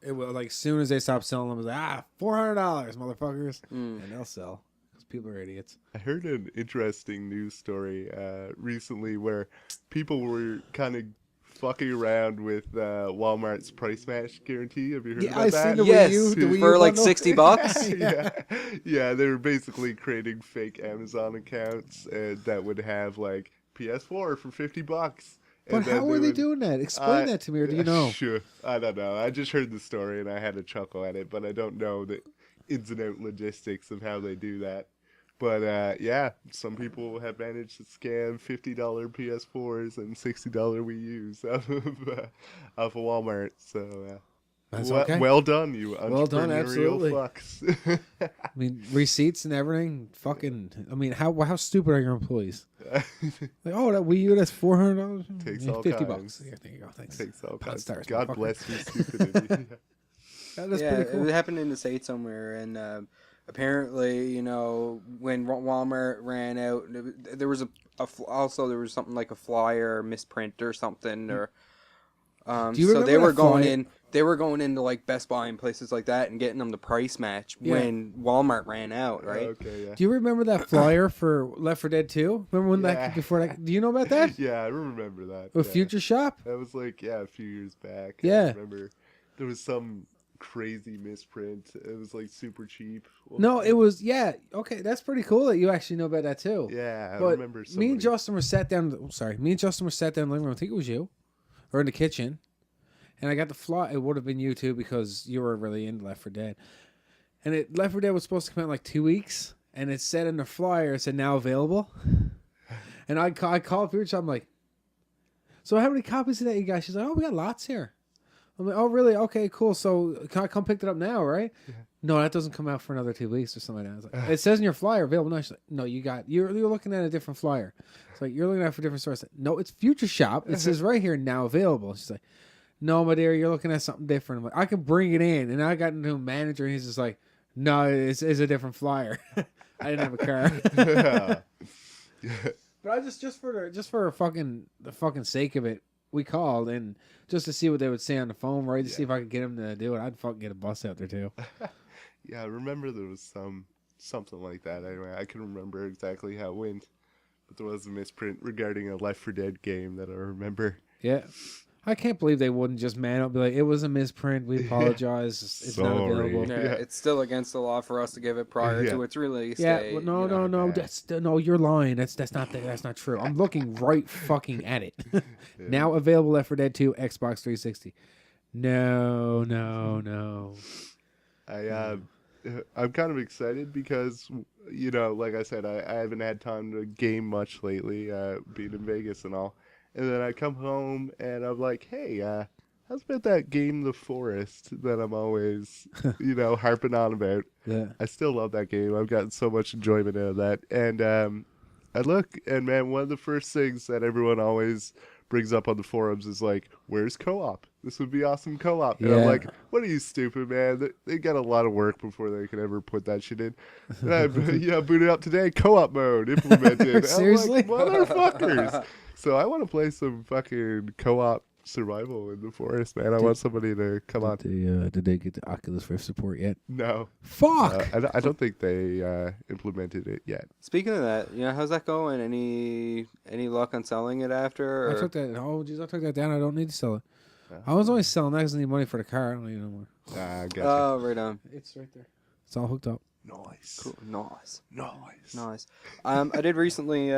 it will. Like as soon as they stop selling them, it's like $400, motherfuckers, and they'll sell because people are idiots. I heard an interesting news story recently where people were kind of fucking around with Walmart's price match guarantee. Have you heard about I that? seen the Yes, Wii U, the Wii U for like bundle. $60. yeah. They were basically creating fake Amazon accounts that would have like PS4 for $50. But how are they doing that? Explain that to me, or do you know? Sure, I don't know. I just heard the story and I had a chuckle at it, but I don't know the ins and out logistics of how they do that. But yeah, some people have managed to scam $50 PS4s and $60 Wii U's off of Walmart. So That's okay. well done, you entrepreneurial Well done, absolutely. fucks. I mean, receipts and everything. Fucking. I mean, how stupid are your employees? Like, oh, that Wii U, that's $400. Takes all $50. kinds. Here, there you go. Thanks. Takes all Pound kinds. stars, God motherfucker. bless your stupidity. That's Yeah, pretty cool. it happened in the States somewhere, and apparently, you know, when Walmart ran out, there was also there was something like a flyer misprint or something, or Do you so remember they were that going flyer? in. They were going into like Best Buy and places like that and getting them the price match when Walmart ran out, right? Okay, yeah. Do you remember that flyer for Left 4 Dead 2? Remember when Yeah. that before that? Do you know about that? Yeah, I remember that. With yeah. Future Shop? That was like, a few years back. Yeah. I remember there was some crazy misprint. It was like super cheap. No, it was Okay, that's pretty cool that you actually know about that too. Yeah, I But remember me somebody. and Justin were sat down. Sorry, me and Justin were sat down in the living room. I think it was you, or in the kitchen, and I got the fly. It would have been you too because you were really into Left 4 Dead, and Left 4 Dead was supposed to come out in like 2 weeks, and it said in the flyer, it said now available, and I called Future Shop. I'm like, so how many copies of that you got? She's like, oh, we got lots here. I'm like, oh, really? Okay, cool. So can I come pick it up now, right? Yeah. No, that doesn't come out for another 2 weeks or something like that. I was like, it says in your flyer available now. She's like, no, you're looking at a different flyer. It's like, you're looking at it for different stores. Like, no, it's Future Shop. It says right here now available. She's like, no, my dear, you're looking at something different. I'm like, I can bring it in. And I got into a manager and he's just like, no, it's a different flyer. I didn't have a car. But I just for the fucking sake of it, we called and just to see what they would say on the phone, right? To see if I could get them to do it. I'd fucking get a bus out there too. Yeah, I remember there was something like that. Anyway, I can remember exactly how it went, but there was a misprint regarding a Left 4 Dead game that I remember. Yeah. I can't believe they wouldn't just man up and be like, it was a misprint. We apologize. It's not Sorry. available. Yeah, it's still against the law for us to give it prior to its release. Yeah, date, well, you know. no. No, you're lying. That's not true. I'm looking right fucking at it. Now available Left 4 Dead 2, Xbox 360. No. I'm kind of excited because, you know, like I said, I haven't had time to game much lately, being in Vegas and all. And then I come home and I'm like, hey, how's about that game, The Forest, that I'm always, harping on about? Yeah. I still love that game. I've gotten so much enjoyment out of that. And I look, and man, one of the first things that everyone always brings up on the forums is like, where's co-op? This would be awesome co-op. And I'm like, what are you, stupid, man? They got a lot of work before they can ever put that shit in. And I booted up today, co-op mode implemented. Seriously? I'm like, motherfuckers. So I want to play some fucking co-op survival in the forest, man. I want somebody to come on. Did they get the Oculus Rift support yet? No. Fuck. I don't think they implemented it yet. Speaking of that, how's that going? Any luck on selling it after? I Or? took that. Oh, jeez, I took that down. I don't need to sell it. I was only selling that because I need money for the car. I don't need no more. Gotcha. Oh, right on. It's right there. It's all hooked up. Nice. Cool. Nice. Nice. Nice. I did recently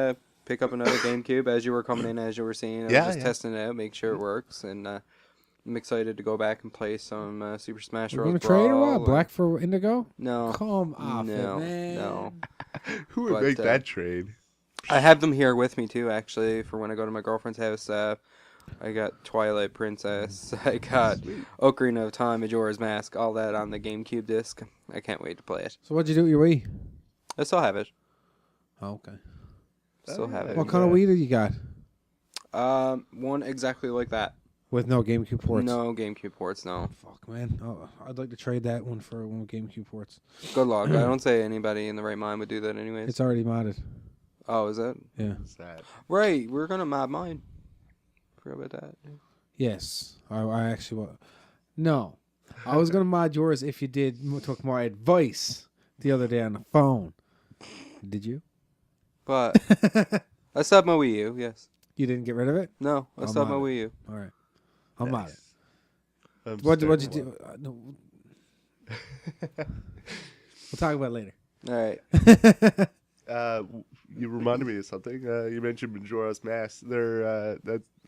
pick up another GameCube as you were coming in, as you were seeing. I was just testing it out, make sure it works, and I'm excited to go back and play some Super Smash We're Bros. gonna trade or Brawl what? Black for Indigo? No. Come off No. it, man. No. Who would But, make that trade? I have them here with me too, actually, for when I go to my girlfriend's house. I got Twilight Princess. I got Ocarina of Time, Majora's Mask, all that on the GameCube disc. I can't wait to play it. So what'd you do with your Wii? I still have it. Oh, okay. Still have it. What kind of Wii do you got? One exactly like that. With no GameCube ports? No GameCube ports, no. Fuck, man. Oh, I'd like to trade that one for one with GameCube ports. Good luck. I don't say anybody in the right mind would do that anyways. It's already modded. Oh, is it? Yeah. Sad. Right, we're going to mod mine. Forgot about that. Yes. I actually was. No. I was going to mod yours if you took my advice the other day on the phone. Did you? But I still have my Wii U, yes. You didn't get rid of it? No, I still have my Wii U. All right. I'm mod it. I'm What'd you staring do? No. We'll talk about it later. All right. You reminded me of something. You mentioned Majora's Mask. They're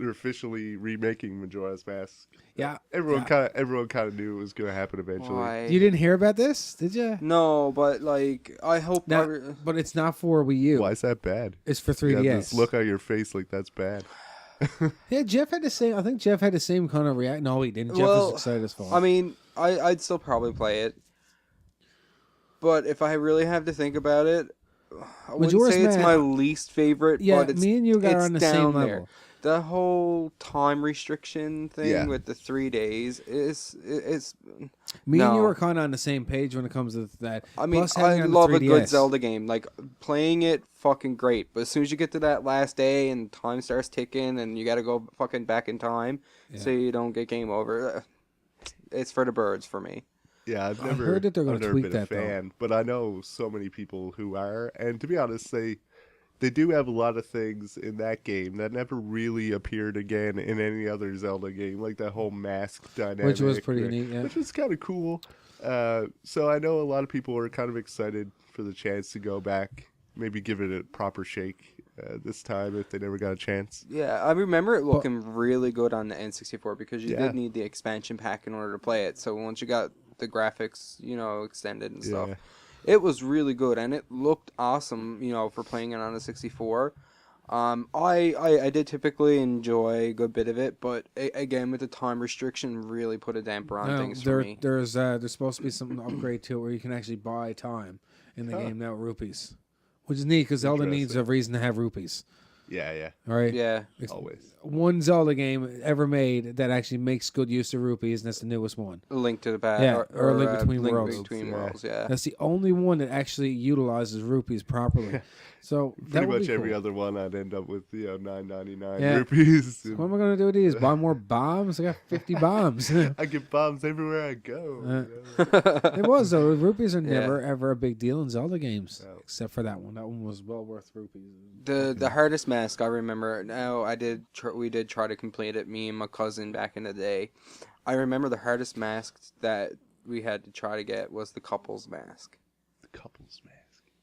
officially remaking Majora's Mask. Yeah. Everyone kind of knew it was going to happen eventually. Why? You didn't hear about this, did you? No, but like I hope. But it's not for Wii U. Why is that bad? It's for You 3DS. have this look on your face like that's bad. Yeah, Jeff had the same. I think Jeff had the same kind of react. No, he didn't. Jeff was excited as fuck. I mean, I'd still probably play it, but if I really have to think about it, I wouldn't Majora's say it's Mask- my least favorite. Yeah, but it's, me and you got it's on the down same there. level. The whole time restriction thing Yeah. with the 3 days is Me and you no. were kind of on the same page when it comes to that. I mean, Plus having I it on the love a good 3DS. Zelda game. Like, playing it, fucking great. But as soon as you get to that last day and time starts ticking and you gotta go fucking back in time so you don't get game over, it's for the birds for me. Yeah, I've I never heard that they're gonna I've never tweak been that, a though. fan, but I know so many people who are, and to be honest, they do have a lot of things in that game that never really appeared again in any other Zelda game, like that whole mask dynamic, Which was pretty neat, yeah. which was kind of cool. So I know a lot of people are kind of excited for the chance to go back, maybe give it a proper shake this time if they never got a chance. Yeah, I remember it looking really good on the N64 because you Yeah. did need the expansion pack in order to play it. So once you got the graphics, extended and stuff, Yeah. it was really good and it looked awesome, for playing it on the 64. I did typically enjoy a good bit of it, but again with the time restriction, really put a damper on things for me. There's supposed to be some upgrade to it where you can actually buy time in the game now with rupees, which is neat because Zelda needs a reason to have rupees. Yeah, All right. Yeah. always. One Zelda game ever made that actually makes good use of rupees, and that's the newest one. A Link to the Past. Yeah, or Link Between Link Worlds. Between Yeah. Worlds, yeah. That's the only one that actually utilizes rupees properly. So that Pretty would much be every cool. other one I'd end up with $9.99 Yeah. rupees. What am I gonna do with these? Buy more bombs? I got 50 bombs. I get bombs everywhere I go. It was though. Rupees are Yeah. never ever a big deal in Zelda games, No. except for that one. That one was well worth rupees. The hardest mask I remember. Now we did try to complete it. Me and my cousin back in the day. I remember the hardest mask that we had to try to get was the couples mask. The couples mask.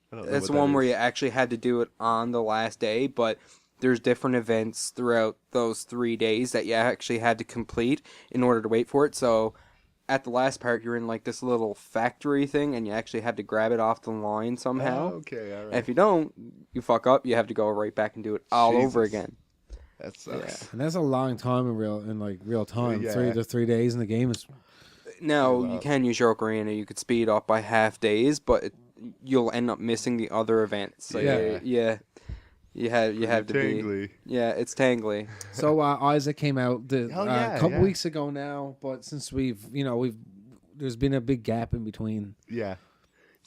I don't know That's what the one that where is. you actually had to do it on the last day, but there's different events throughout those 3 days that you actually had to complete in order to wait for it. So at the last part, you're in like this little factory thing, and you actually had to grab it off the line somehow. Oh, okay, all And right. if you don't, you fuck up. You have to go right back and do it all over Jesus. again. That sucks. And that's a long time in real time. Yeah. 3 days in the game is. Now, Wow. you can use your ocarina. You could speed up by half days, but you'll end up missing the other events. So Yeah. you have to be. Tangly. Yeah, it's tangly. So Isaac came out Oh, yeah, a couple yeah. weeks ago now, but since we've there's been a big gap in between. Yeah.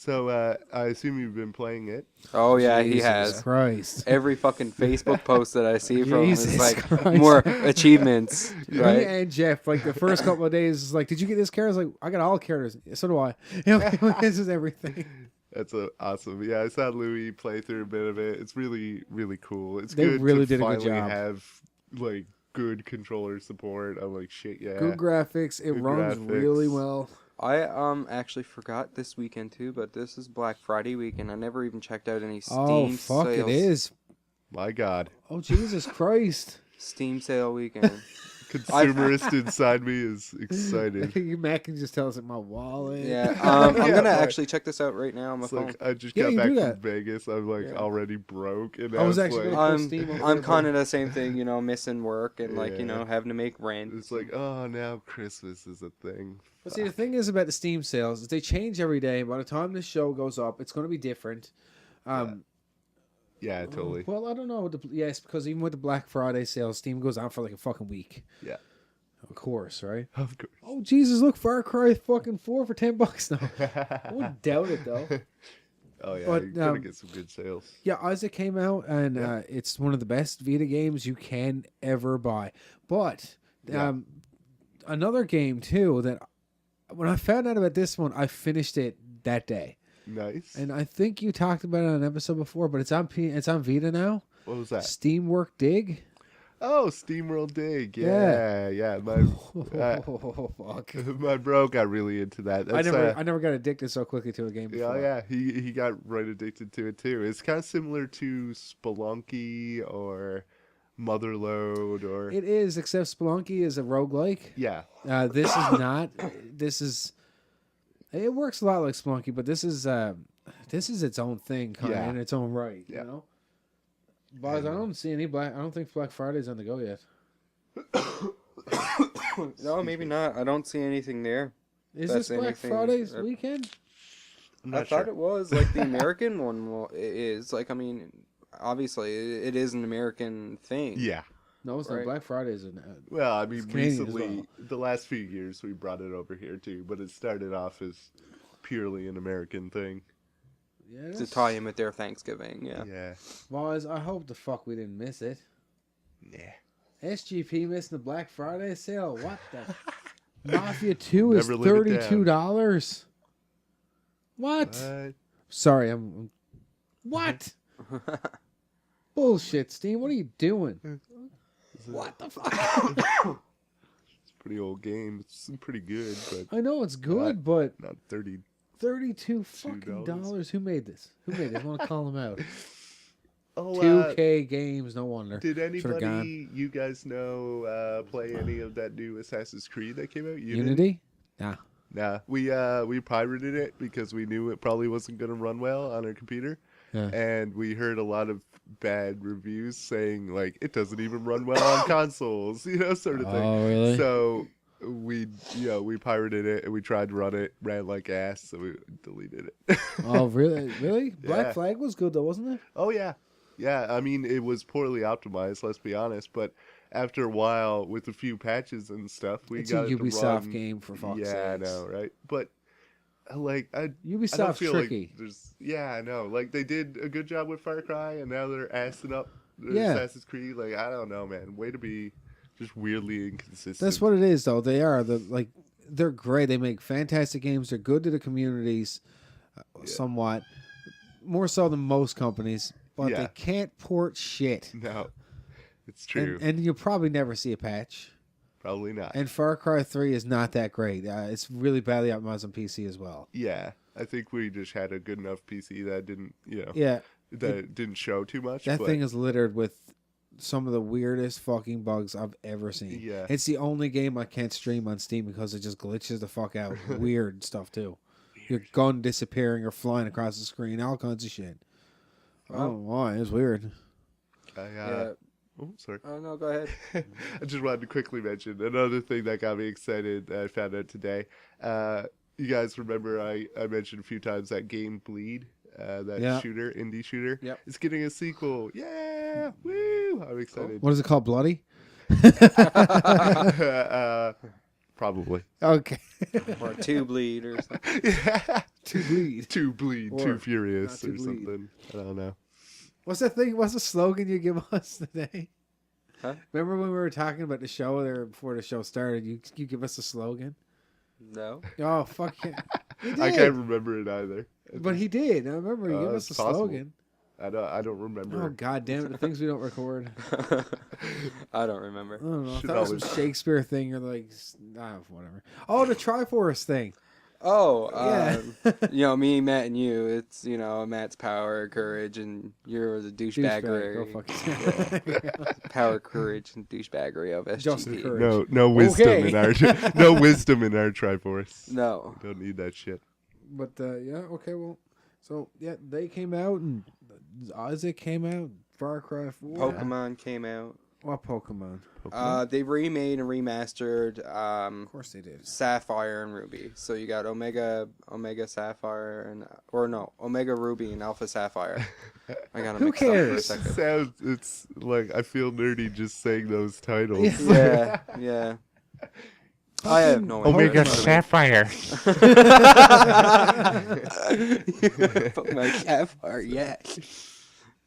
So I assume you've been playing it. Oh yeah, he Jesus has. Christ. Every fucking Facebook post that I see from him is Jesus like Christ. more achievements, Me right? and Jeff, like the first couple of days, is like, did you get this character? I was like, I got all characters. So do I. You know, this is everything. That's awesome. Yeah, I saw Louis play through a bit of it. It's really, really cool. It's They good really to did a good finally job. have like good controller support. I'm like, shit, yeah. Good graphics. It Good runs graphics. really well. I actually forgot this weekend too, but this is Black Friday weekend. I never even checked out any Steam Oh, fuck, sales. it is. My God, Oh, Jesus Christ. Steam sale weekend. consumerist inside me is excited. Matt can just tell us at my wallet. Yeah, I'm Yeah, gonna but- actually check this out right now on my It's phone. like I just Yeah, got you back do from that. Vegas. I'm like Yeah. already broke, and I was it's actually like, gonna pull Steam over I'm there, kind but- of the same thing, you know, missing work and like, you Yeah. know, having to make rent. it's like, oh, now Christmas is a thing. But see, the thing is about the Steam sales is they change every day. By the time this show goes up, it's going to be different. Yeah, totally. Well, I don't know. Yes, because even with the Black Friday sales, Steam goes on for like a fucking week. Yeah, Of course, right? of course. Oh, Jesus, look, Far Cry fucking 4 for $10 now. I wouldn't doubt it, though. Oh yeah, But, you're gonna um, get some good sales. Yeah, Isaac came out, and Yeah. it's one of the best Vita games you can ever buy. But Yeah. another game, too, that when I found out about this one, I finished it that day. Nice. And I think you talked about it on an episode before, but it's on Vita now. What was that? Steamwork Dig. Oh, SteamWorld Dig. Yeah. Yeah. Oh, fuck. My bro got really into that. I That's, never got addicted so quickly to a game before. Yeah. He got right addicted to it too. It's kind of similar to Spelunky or Motherload or It is, except Spelunky is a roguelike. yeah. This is not. This is. It works a lot like Spelunky, but this is its own thing, kind of Yeah. in its own right. Yeah. You know. But I don't see any I don't think Black Friday's on the go yet. No, maybe not. I don't see anything there. Is That's this Black anything- Friday's weekend? I'm I not thought sure. it was like the American one is. Like, I mean, obviously it is an American thing. Yeah. No, it's not. Right. Black Friday's in. Well, I mean, Canadian as recently, well. the last few years, we brought it over here too, but it started off as purely an American thing. Yeah. To tie in with their Thanksgiving. Yeah. Yeah. Boys, I hope the fuck we didn't miss it. Yeah. SGP missing the Black Friday sale. What the? Mafia 2 is Never live it down. $32. What? Sorry, I'm. What? Bullshit, Steam. What are you doing? What the fuck? It's a pretty old game. It's pretty good, but I know it's good, but not 30. $32 fucking dollars. Who made this? I want to call them out. Oh, 2K games, no wonder. did Should've gone. anybody you guys know play any of that new Assassin's Creed that came out? Unity? Nah. Nah, we pirated it because we knew it probably wasn't going to run well on our computer. Yeah. And we heard a lot of bad reviews saying like it doesn't even run well on consoles, sort of thing. Oh, really? So we pirated it and we tried to run it, ran like ass, so we deleted it. Oh, really? Really? Black Yeah. Flag was good though, wasn't it? Oh yeah. Yeah, I mean it was poorly optimized, let's be honest, but after a while with a few patches and stuff, we It's got a it to Ubisoft run. game for fuck's Yeah, I sakes. know, right? But like I don't Ubisoft's feel tricky. like there's I know. Like they did a good job with Far Cry and now they're assing up Yeah. Assassin's Creed. Like I don't know, man. Way to be just weirdly inconsistent. That's what it is, though. They are they're great. They make fantastic games. They're good to the communities, somewhat more so than most companies. But Yeah. they can't port shit, No. It's true. and you'll probably never see a patch. Probably not. And Far Cry 3 is not that great. It's really badly optimized on PC as well. Yeah. I think we just had a good enough PC that didn't Yeah, that didn't show too much. that but thing is littered with some of the weirdest fucking bugs I've ever seen. Yeah. It's the only game I can't stream on Steam because it just glitches the fuck out. Weird stuff too. Your gun disappearing or flying across the screen, all kinds of shit. I don't know why. It's weird. Yeah. Oh, sorry. Oh no, go ahead. I just wanted to quickly mention another thing that got me excited that I found out today. You guys remember I mentioned a few times that game Bleed, that Yeah. indie shooter? Yep. It's getting a sequel. Yeah! Woo! I'm excited. What is it called? Bloody? Probably. Okay. or to bleed or something. Yeah. To bleed. Too bleed, Or too furious, not to or bleed. something. I don't know. What's that thing? What's the slogan you give us today? Huh? Remember when we were talking about the show there before the show started? You give us a slogan. No. Oh fuck yeah! He I did. can't remember it either. But he did. I remember he gave us it's a possible. slogan. I don't remember. Oh god damn it! The things we don't record. I don't remember. I don't know. I Should thought it was some always- Shakespeare thing or like whatever. Oh, the Triforce thing. Oh, Yeah. Me, Matt, and you. It's Matt's power, courage, and you're the douchebaggery. Go fuck yourself. Power, courage, and douchebaggery of SGP. Justin Courage. No wisdom Okay. in our no wisdom in our Triforce. No. Don't need that shit. But yeah, okay, well, so yeah, they came out and Isaac came out. Far Cry 4. Pokemon came out. What Pokemon? They remade and remastered Of course they did. Sapphire and Ruby. So you got Omega Sapphire Omega Ruby and Alpha Sapphire. I got them Who mixed up for a cares? second. It's like I feel nerdy just saying those titles. Yeah, yeah. I have no Omega interest. Sapphire. Pokemon Sapphire, yes.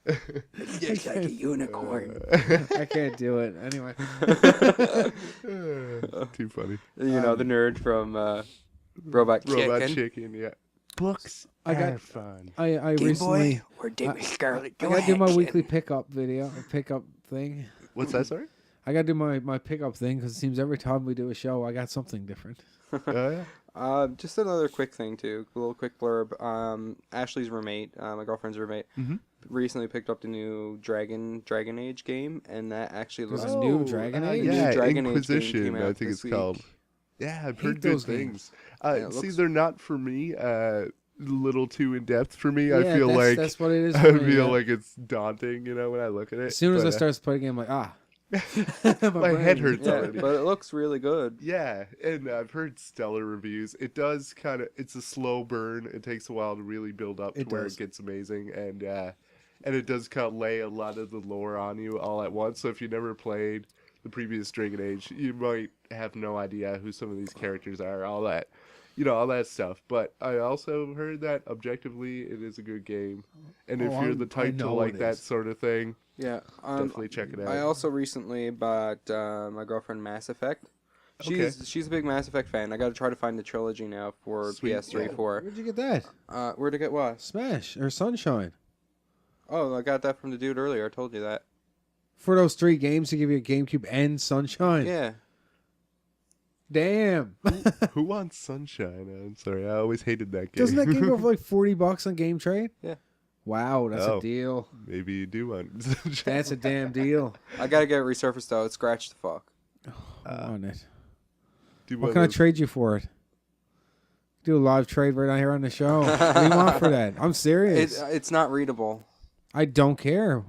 It's just like a unicorn. I can't do it. Anyway. Too funny. The nerd from Robot Chicken. Chicken, yeah. Books I got- are fun. I recently we're dating Scarlett I gotta do my weekly pickup video, pickup thing. What's that, sorry? I gotta do my pickup thing because it seems every time we do a show, I got something different. Yeah. Just another quick thing too, a little quick blurb. Ashley's roommate, my girlfriend's roommate, recently picked up the new Dragon Age game, and that actually looks. There's a new Dragon Age? Yeah, Dragon Age game Inquisition, came I out think this it's week. called. Yeah, I've Hate heard good those things. Yeah, it See, looks- they're not for me. A little too in depth for me. I Yeah, feel like that's what it is. I for me, feel yeah. like it's daunting, when I look at it. As soon as But, I start playing the game, I'm like, my head brain. hurts Yeah, already. but it looks really good. Yeah, and I've heard stellar reviews. It does it's a slow burn. It takes a while to really build up to It where does. it gets amazing, and it does kind of lay a lot of the lore on you all at once. So if you never played the previous Dragon Age, you might have no idea who some of these characters are, all that stuff. But I also heard that objectively, it is a good game, and if you're the I type to know like it that is. sort of thing, Yeah, definitely check it out. I also recently bought my girlfriend Mass Effect. She's a big Mass Effect fan. I got to try to find the trilogy now for Sweet. PS3, Yeah. 4. Where'd you get that? Where'd I get what? Smash or Sunshine? Oh, I got that from the dude earlier. I told you that. For those 3 games to give you a GameCube and Sunshine. Yeah. Damn. Who wants Sunshine? I'm sorry, I always hated that game. Doesn't that game go for like $40 on Game Trade? Yeah. Wow, that's Oh. a deal. Maybe you do want Sunshine. That's a damn deal. I got to get it resurfaced, though. It's scratched the fuck. I want it. Do What one can I of those- trade you for it? Do a live trade right out here on the show. What do you want for that? I'm serious. It's not readable. I don't care.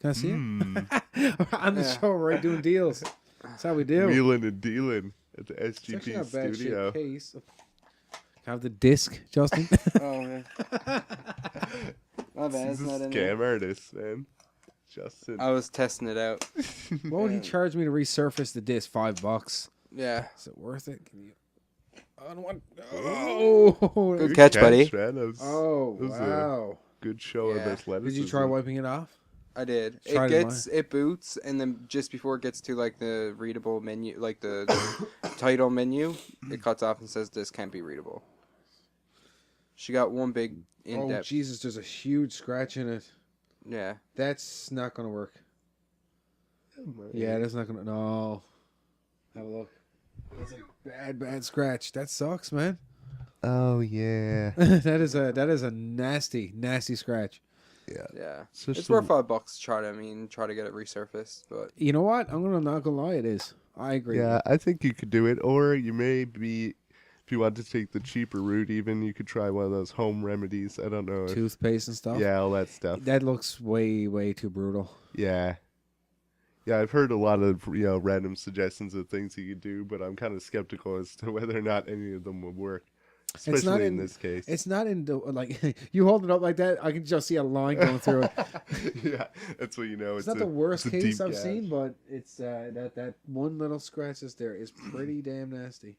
Can I see Hmm. it? On the Yeah. show, we're right doing deals. That's how we do. Wheeling and dealing at the It's actually SGP not a bad studio. shaped case. Can I have the disc, Justin? Oh, man. My bad. He's It's a not in there. scam artist, man. Justin. I was testing it out. What would he charge me to resurface the disc? $5. Yeah. Is it worth it? Can you? I don't want. Oh, Good catch, buddy. Man. That was, oh, that was wow. a good show Yeah. of athleticism. Did you try wiping it off? I did. Tried It boots, and then just before it gets to like the readable menu, like the title menu, it cuts off and says this can't be readable. She got one big in Oh, depth. Jesus, there's a huge scratch in it. Yeah. That's not going to work. Yeah, that's not going to. No. Have a look. That's a bad scratch. That sucks, man. Oh yeah. that is a nasty scratch. Yeah. Just It's worth $5 to try to get it resurfaced, but You know what? I'm not gonna lie, it is. I agree. Yeah, I think you could do it, or you may be, if you want to take the cheaper route, even you could try one of those home remedies. I don't know. If, Toothpaste and stuff. yeah, all that stuff. That looks way too brutal. Yeah. Yeah, I've heard a lot of random suggestions of things you could do, but I'm kind of skeptical as to whether or not any of them would work. especially in this case. It's not in the like you hold it up like that. I can just see a line going through it. Yeah, that's what you know. It's not the worst it's a case deep I've gash. seen, but it's that one little scratch that's there is pretty damn nasty.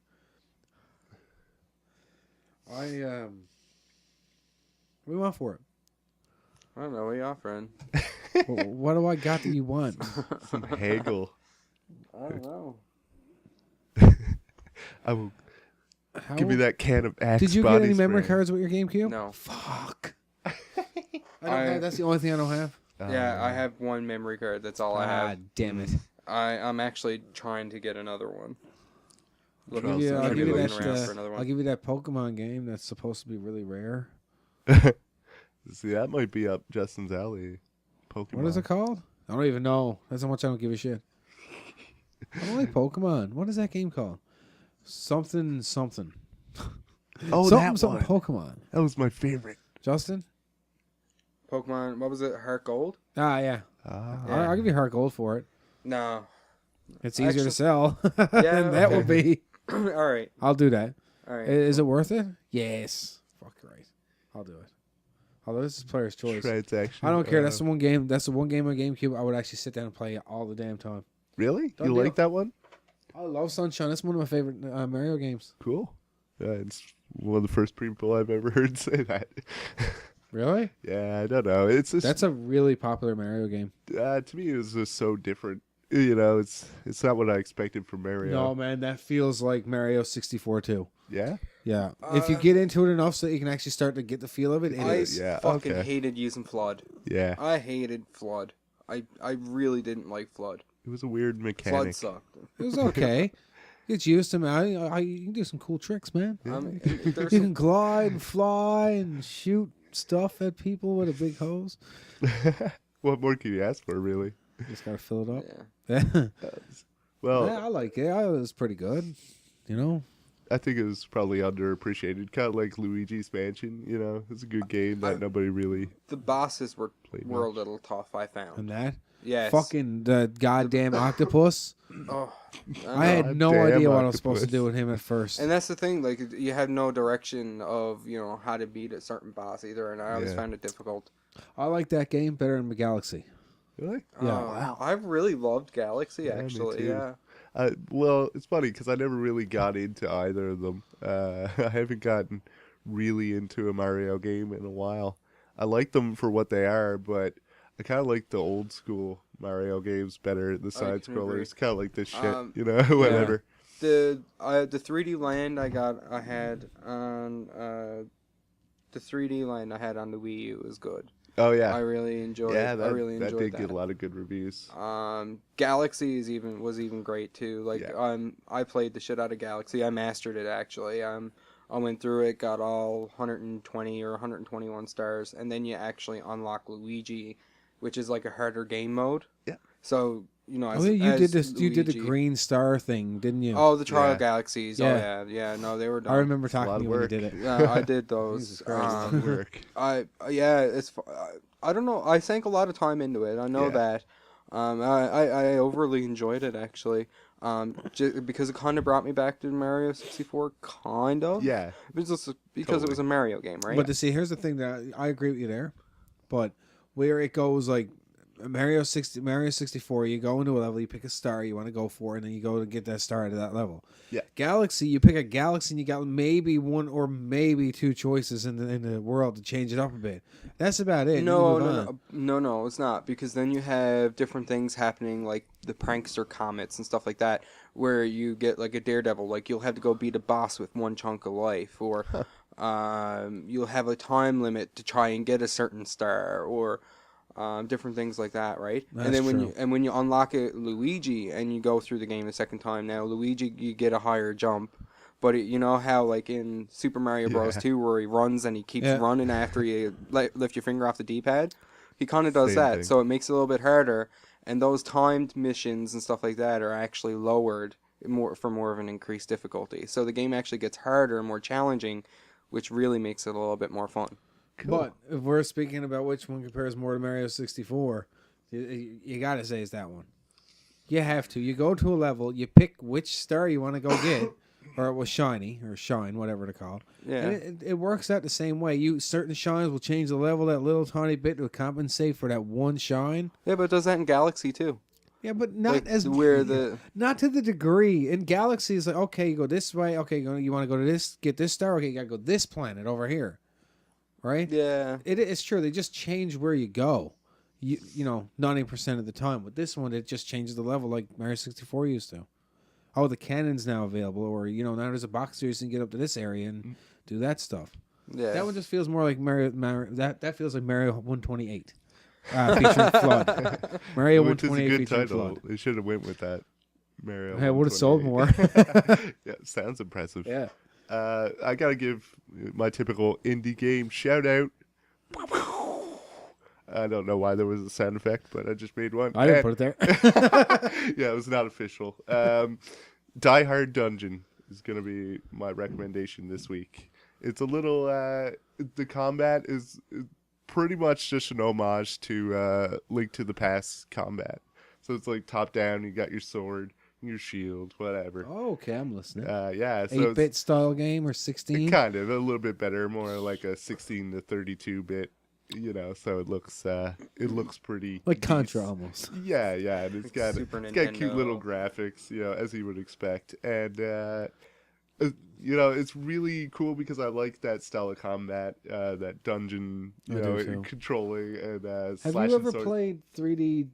We want for it. I don't know. What are you offering? Well, what do I got that you want? Some haggle. I don't know. I will How, give me that can of Axe Did you get body any memory spray. cards with your GameCube? No. Fuck. I don't have. That's the only thing I don't have. Yeah, I have one memory card. That's all I have. Damn it. I'm actually trying to get another one. I'll Charles, give you, I'm I'll gonna give be you looking that. around for another one. I'll give you that Pokemon game that's supposed to be really rare. See, that might be up Justin's alley. Pokemon. What is it called? I don't even know. That's how much I don't give a shit. I don't like Pokemon. What is that game called? Something. Oh, something, that something one. Pokemon. That was my favorite. Justin? Pokemon. What was it? Heart Gold? Yeah. I'll give you Heart Gold for it. No. It's easier to Actually- sell Yeah. than that will be. All right. I'll do that. All right. Is it worth it? Yes. Fuck right. I'll do it. Although this is player's choice. Transaction. I don't care. That's the one game. That's the one game on GameCube I would actually sit down and play all the damn time. Really? Done You deal. like that one? I love Sunshine. That's one of my favorite Mario games. Cool. Yeah, it's one of the first people I've ever heard say that. Really? Yeah, I don't know. It's just, That's a really popular Mario game. to me, it was just so different. You know, it's not what I expected from Mario. No, man, that feels like Mario 64 too. Yeah. Yeah. If you get into it enough so that you can actually start to get the feel of it, it I is. Yeah, fucking okay. hated using Flood. Yeah. I hated Flood. I really didn't like Flood. It was a weird Flood mechanic. sucked. It was okay. Get used to man. You can do some cool tricks, man. There's You can glide and fly and shoot stuff at people with a big hose. What more can you ask for, really? You just gotta fill it up. yeah. Well, Yeah, I like it. It was pretty good. You know, I think it was probably underappreciated. Kind of like Luigi's Mansion, you know? It's a good game that nobody really The bosses were played a much. little tough. I found. and that Yes. fucking the goddamn octopus. Oh, I had no Damn idea what I was supposed to octopus. do with him at first. And that's the thing, like you have no direction of how to beat a certain boss either, and I always Yeah. found it difficult. I like that game better than the Galaxy. Really? Yeah. Wow. I really loved Galaxy Yeah, me actually. too. Yeah. Well, it's funny because I never really got into either of them. I haven't gotten really into a Mario game in a while. I like them for what they are, but I kind of like the old school Mario games better. The side can agree. scrollers, kind of like this shit, Um, whatever. The 3D land I had on the 3D land I had on the Wii U was good. Oh I yeah, really enjoyed. yeah. I really That enjoyed did get a lot of good reviews. Galaxy was even great too. Like Yeah. I played the shit out of Galaxy. I mastered it actually. I went through it, got all 120 or 121 stars, and then you actually unlock Luigi, which is like a harder game mode. Yeah. So Oh, you did this. You did the Luigi- green star thing, didn't you? Oh, the Trial Yeah. Galaxies. Yeah. Oh yeah. No, they were done. I remember It's a lot talking to of you when you work. did it. Yeah, I did those. Jesus Christ. Work. I don't know. I sank a lot of time into it. I know Yeah. that. I overly enjoyed it actually. Because it kind of brought me back to Mario 64, kind of. Yeah, Because it was a Mario game, right? But to see, here's the thing that I agree with you there, but where it goes like Mario 64, you go into a level, you pick a star you want to go for, and then you go to get that star out of that level. Yeah. Galaxy, you pick a galaxy, and you got maybe one or maybe two choices in the world to change it up a bit. That's about it. No, it's not, because then you have different things happening, like the prankster comets and stuff like that, where you get like a daredevil, like you'll have to go beat a boss with one chunk of life, or you'll have a time limit to try and get a certain star, or different things like that, right? That's and then true. when you unlock it, Luigi, and you go through the game a second time, now Luigi, you get a higher jump. But you know how, like in Super Mario Bros. Yeah. 2, where he runs and he keeps Yeah. running after you lift your finger off the D-pad? He kind of does Same that, thing. so it makes it a little bit harder. And those timed missions and stuff like that are actually lowered for more of an increased difficulty. So the game actually gets harder and more challenging, which really makes it a little bit more fun. cool. But if we're speaking about which one compares more to Mario 64, you got to say it's that one. You have to. You go to a level, you pick which star you want to go get, or it was shiny or shine, whatever to call. Yeah. And it works out the same way. Certain shines will change the level that little tiny bit to compensate for that one shine. Yeah, but it does that in Galaxy too. Yeah, but not Like, as where the not to the degree. In Galaxy, it's like, okay, you go this way. Okay, you want to go to this, get this star. Okay, you got to go this planet over here. Right? yeah. It's true. They just change where you go. You know, 90% of the time. With this one, it just changes the level like Mario 64 used to. Oh, the cannon's now available, or now there's a box so you can get up to this area and do that stuff. Yeah. That one just feels more like Mario that feels like Mario 128. Featuring Flood. Mario Which is a 128 good featuring title. Flood. They should have went with that. Mario. Hey, would have sold 128. more. Yeah, sounds impressive. Yeah. I gotta give my typical indie game shout out. I don't know why there was a sound effect, but I just made one. I didn't put it there. Yeah, it was not official. Die Hard Dungeon is going to be my recommendation this week. It's a little, the combat is pretty much just an homage to Link to the Past combat. So it's like top down, you got your sword, your shield, whatever. Oh, okay, I'm listening. Yeah, so 8-bit style game or 16? kind of a little bit better, more like a 16 to 32-bit. So it looks pretty Like Contra decent. almost. Yeah, and it's got Super cute Nintendo. little graphics, as you would expect, and it's really cool because I like that style of combat, that dungeon, I do too. controlling and Have slashing you ever swords. played 3D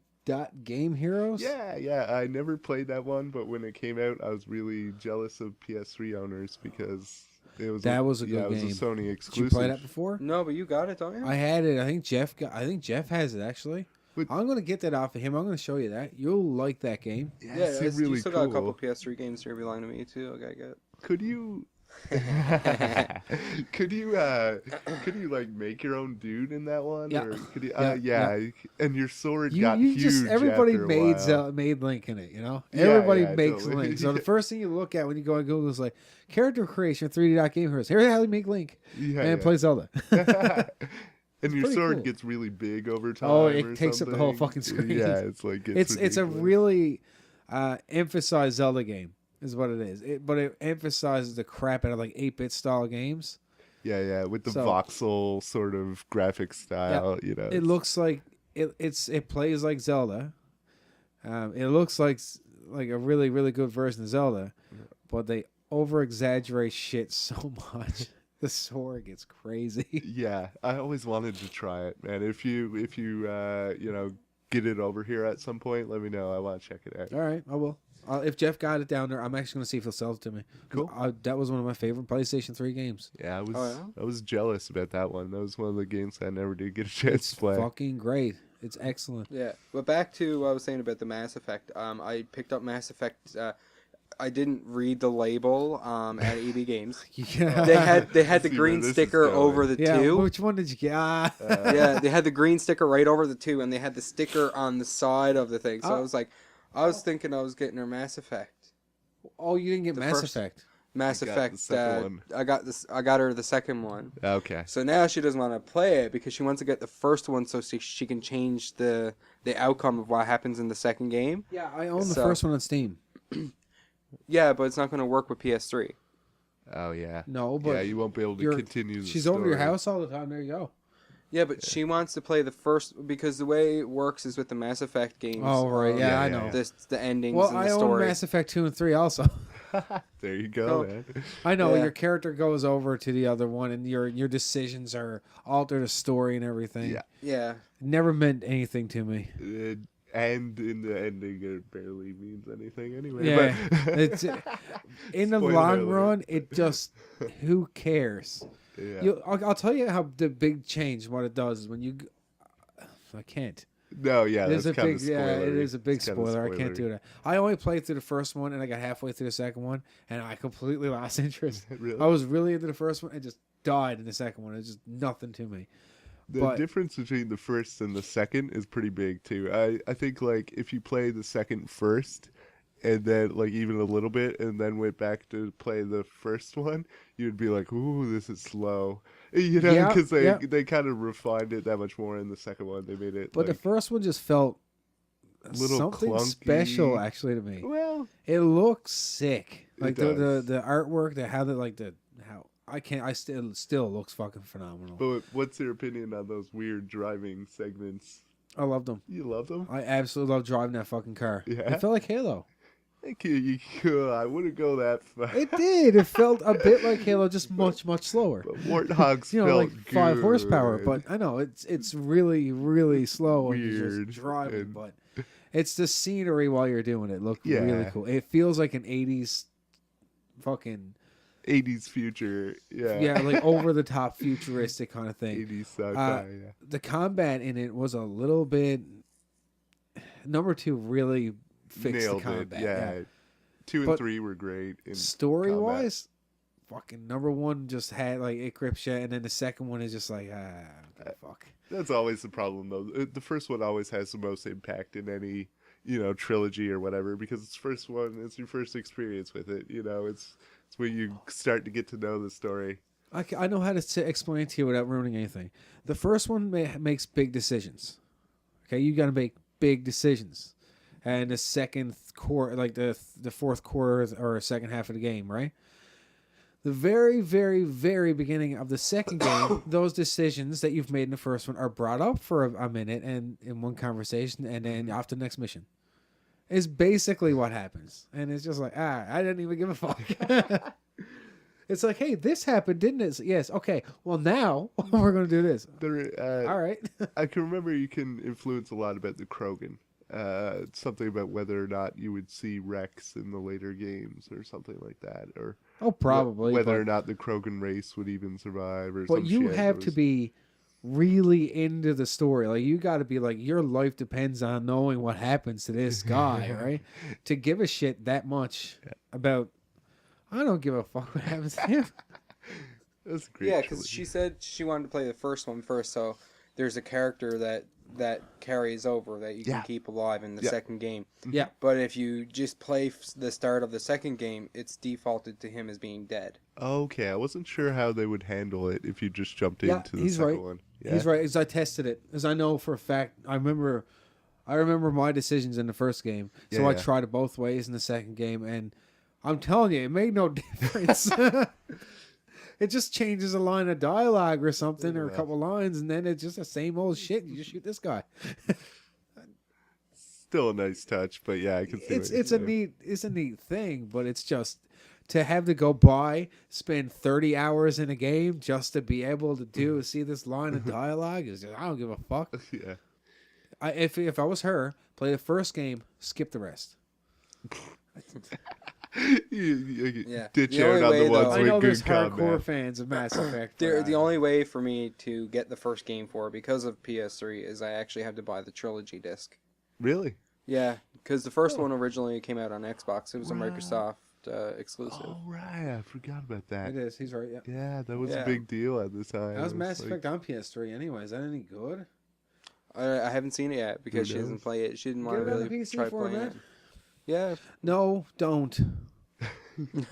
Game Heroes? Yeah, I never played that one, but when it came out, I was really jealous of PS3 owners because it was That was a good it was game. a Sony Did you exclusive. play that before? No, but you got it, don't you? I had it. I think Jeff has it actually. But- I'm gonna get that off of him. I'm gonna show you that. You'll like that game. Yeah, yeah, it seemed really you still cool. got a couple PS3 games here belong to me too. I gotta get. Could you could you like make your own dude in that one? Yeah. Or could you, Yeah. And your sword You got huge. just everybody after a made while. made Link in it. Yeah, Everybody yeah, makes totally. Link. So the first thing you look at when you go on Google is like character creation 3D Game Heroes. Here's how you make Link and play Zelda. And your pretty sword cool. gets really big over time. Oh, it or takes up the whole something. fucking screen. Yeah, it's like It's a ridiculous. really emphasized Zelda game is what it is. But it emphasizes the crap out of like 8-bit style games. Yeah, with the So- voxel sort of graphic style. It looks like it plays like Zelda. It looks like a really really good version of Zelda, but they over exaggerate shit so much. The sword gets crazy. Yeah, I always wanted to try it, man. If you get it over here at some point, let me know. I want to check it out. All right, I will. If Jeff got it down there, I'm actually gonna see if he'll sell it to me. Cool. That was one of my favorite PlayStation 3 games. Yeah, Oh, yeah? I was jealous about that one. That was one of the games I never did get a chance to play. Fucking great. It's excellent. Yeah, but back to what I was saying about the Mass Effect. I picked up Mass Effect. I didn't read the label at EB Games. Yeah. They had the See green where this is sticker going. over the Yeah. 2. Which one did you get? Yeah, they had the green sticker right over the 2, and they had the sticker on the side of the thing. So I was thinking I was getting her Mass Effect. Oh, you didn't get The Mass first- Effect. Mass You got the Effect. second one. I got her the second one. Okay. So now she doesn't want to play it because she wants to get the first one so she can change the outcome of what happens in the second game. Yeah, I own the So- first one on Steam. Yeah, but it's not going to work with PS3. Oh yeah. No, but yeah, you won't be able to you're- continue. The she's over to your story. house all the time. There you go. Yeah, but she wants to play the first because the way it works is with the Mass Effect games. Oh, right. Yeah, I know. The endings Well, and I the own story. Mass Effect 2 and 3 also. There you go, Oh. man. I know Yeah. your character goes over to the other one, and your decisions are alter the story and everything. Yeah. Yeah. Never meant anything to me. And in the ending, it barely means anything anyway. Yeah, But it's in the Spoiler long alert. run. It just who cares? yeah. I'll tell you how the big change. What it does is when you. I can't. No, yeah, There's that's a kind big of yeah. It spoilery. is a big It's kinda spoiler. I can't spoilery. do that. I only played through the first one, and I got halfway through the second one, and I completely lost interest. Really? I was really into the first one, and just died in the second one. It's just nothing to me. The But- difference between the first and the second is pretty big too. I think like if you play the second first and then like even a little bit and then went back to play the first one, you'd be like, "Ooh, this is slow." You know, Yeah, because yeah. they kind of refined it that much more in the second one. They made it But the like, first one just felt little something clunky. special, actually, to me. well, It looks sick. Like It does. the artwork, how I still looks fucking phenomenal. But what's your opinion on those weird driving segments? I loved them. You love them? I absolutely love driving that fucking car. Yeah? It felt like Halo. I wouldn't go that far. It did. It felt a bit like Halo, just much slower. But Warthogs You know, felt like 5 horsepower. good. But I know it's really slow and you're Weird, just driving. and- But it's the scenery while you're doing it. Looked Yeah. really cool. It feels like an 80s fucking 80s future. Yeah. yeah, like over the top futuristic kind of thing. 80s sci-fi. Yeah. The combat in it was a little bit. Number 2 really fixed Nailed the combat. it. Yeah. 2 and But 3 were great. In Story combat. wise, fucking number 1 just had like it grips you, and then the second one is just like fuck. That's always the problem, though. The first one always has the most impact in any, trilogy or whatever, because it's the first one. It's your first experience with it. It's when you start to get to know the story. I know how to explain to you without ruining anything. The first one makes big decisions. Okay, you got to make big decisions, and the second quarter, like the fourth quarter or second half of the game, right? The very, very, very beginning of the second game, those decisions that you've made in the first one are brought up for a minute and in one conversation, and then off to the next mission. Is basically what happens, and it's just like I didn't even give a fuck. It's like, hey, this happened, didn't it? Yes. Okay. Well, now we're gonna do this. All right. I can remember you can influence a lot about the Krogan. Something about whether or not you would see Rex in the later games or something like that, or Oh, probably. whether but, or not the Krogan race would even survive, or but some you shit. have It to was- be really into the story. Like you got to be like your life depends on knowing what happens to this guy, right? To give a shit that much about. I don't give a fuck what happens to him. That's a great. Yeah, because trilogy. she said she wanted to play the first one first, so there's a character that carries over that you Yeah. can keep alive in the Yeah. second game. Yeah. But if you just play the start of the second game, it's defaulted to him as being dead. Okay, I wasn't sure how they would handle it if you just jumped Yeah, into the he's second right. one. Yeah. He's right. As I tested it, as I know for a fact, I remember my decisions in the first game, so Yeah, I yeah. tried it both ways in the second game, and I'm telling you, it made no difference. It just changes a line of dialogue or something, or a Yeah. couple lines, and then it's just the same old shit. You just shoot this guy. Still a nice touch, but yeah, I can see. what you're It's a saying. neat thing, but it's just to have to go spend 30 hours in a game just to be able to see this line of dialogue is just, I don't give a fuck. Yeah. If I was her, play the first game, skip the rest. You Yeah. ditch The out only on way, the ones though- I with know good there's hardcore combat. fans of Mass Effect. The but only way for me to get the first game for because of PS3 is I actually have to buy the trilogy disc. Really? Yeah, because the first one originally came out on Xbox. It was a Microsoft exclusive. Oh right, I forgot about that. It is. He's right. Yeah. Yeah, that was Yeah. a big deal at the time. That was It Mass like- Effect on PS3. Anyway, is that any good? I haven't seen it yet because she knows? doesn't play it. She didn't Get want to it on the really PC try for playing me. it. Yeah. No, don't.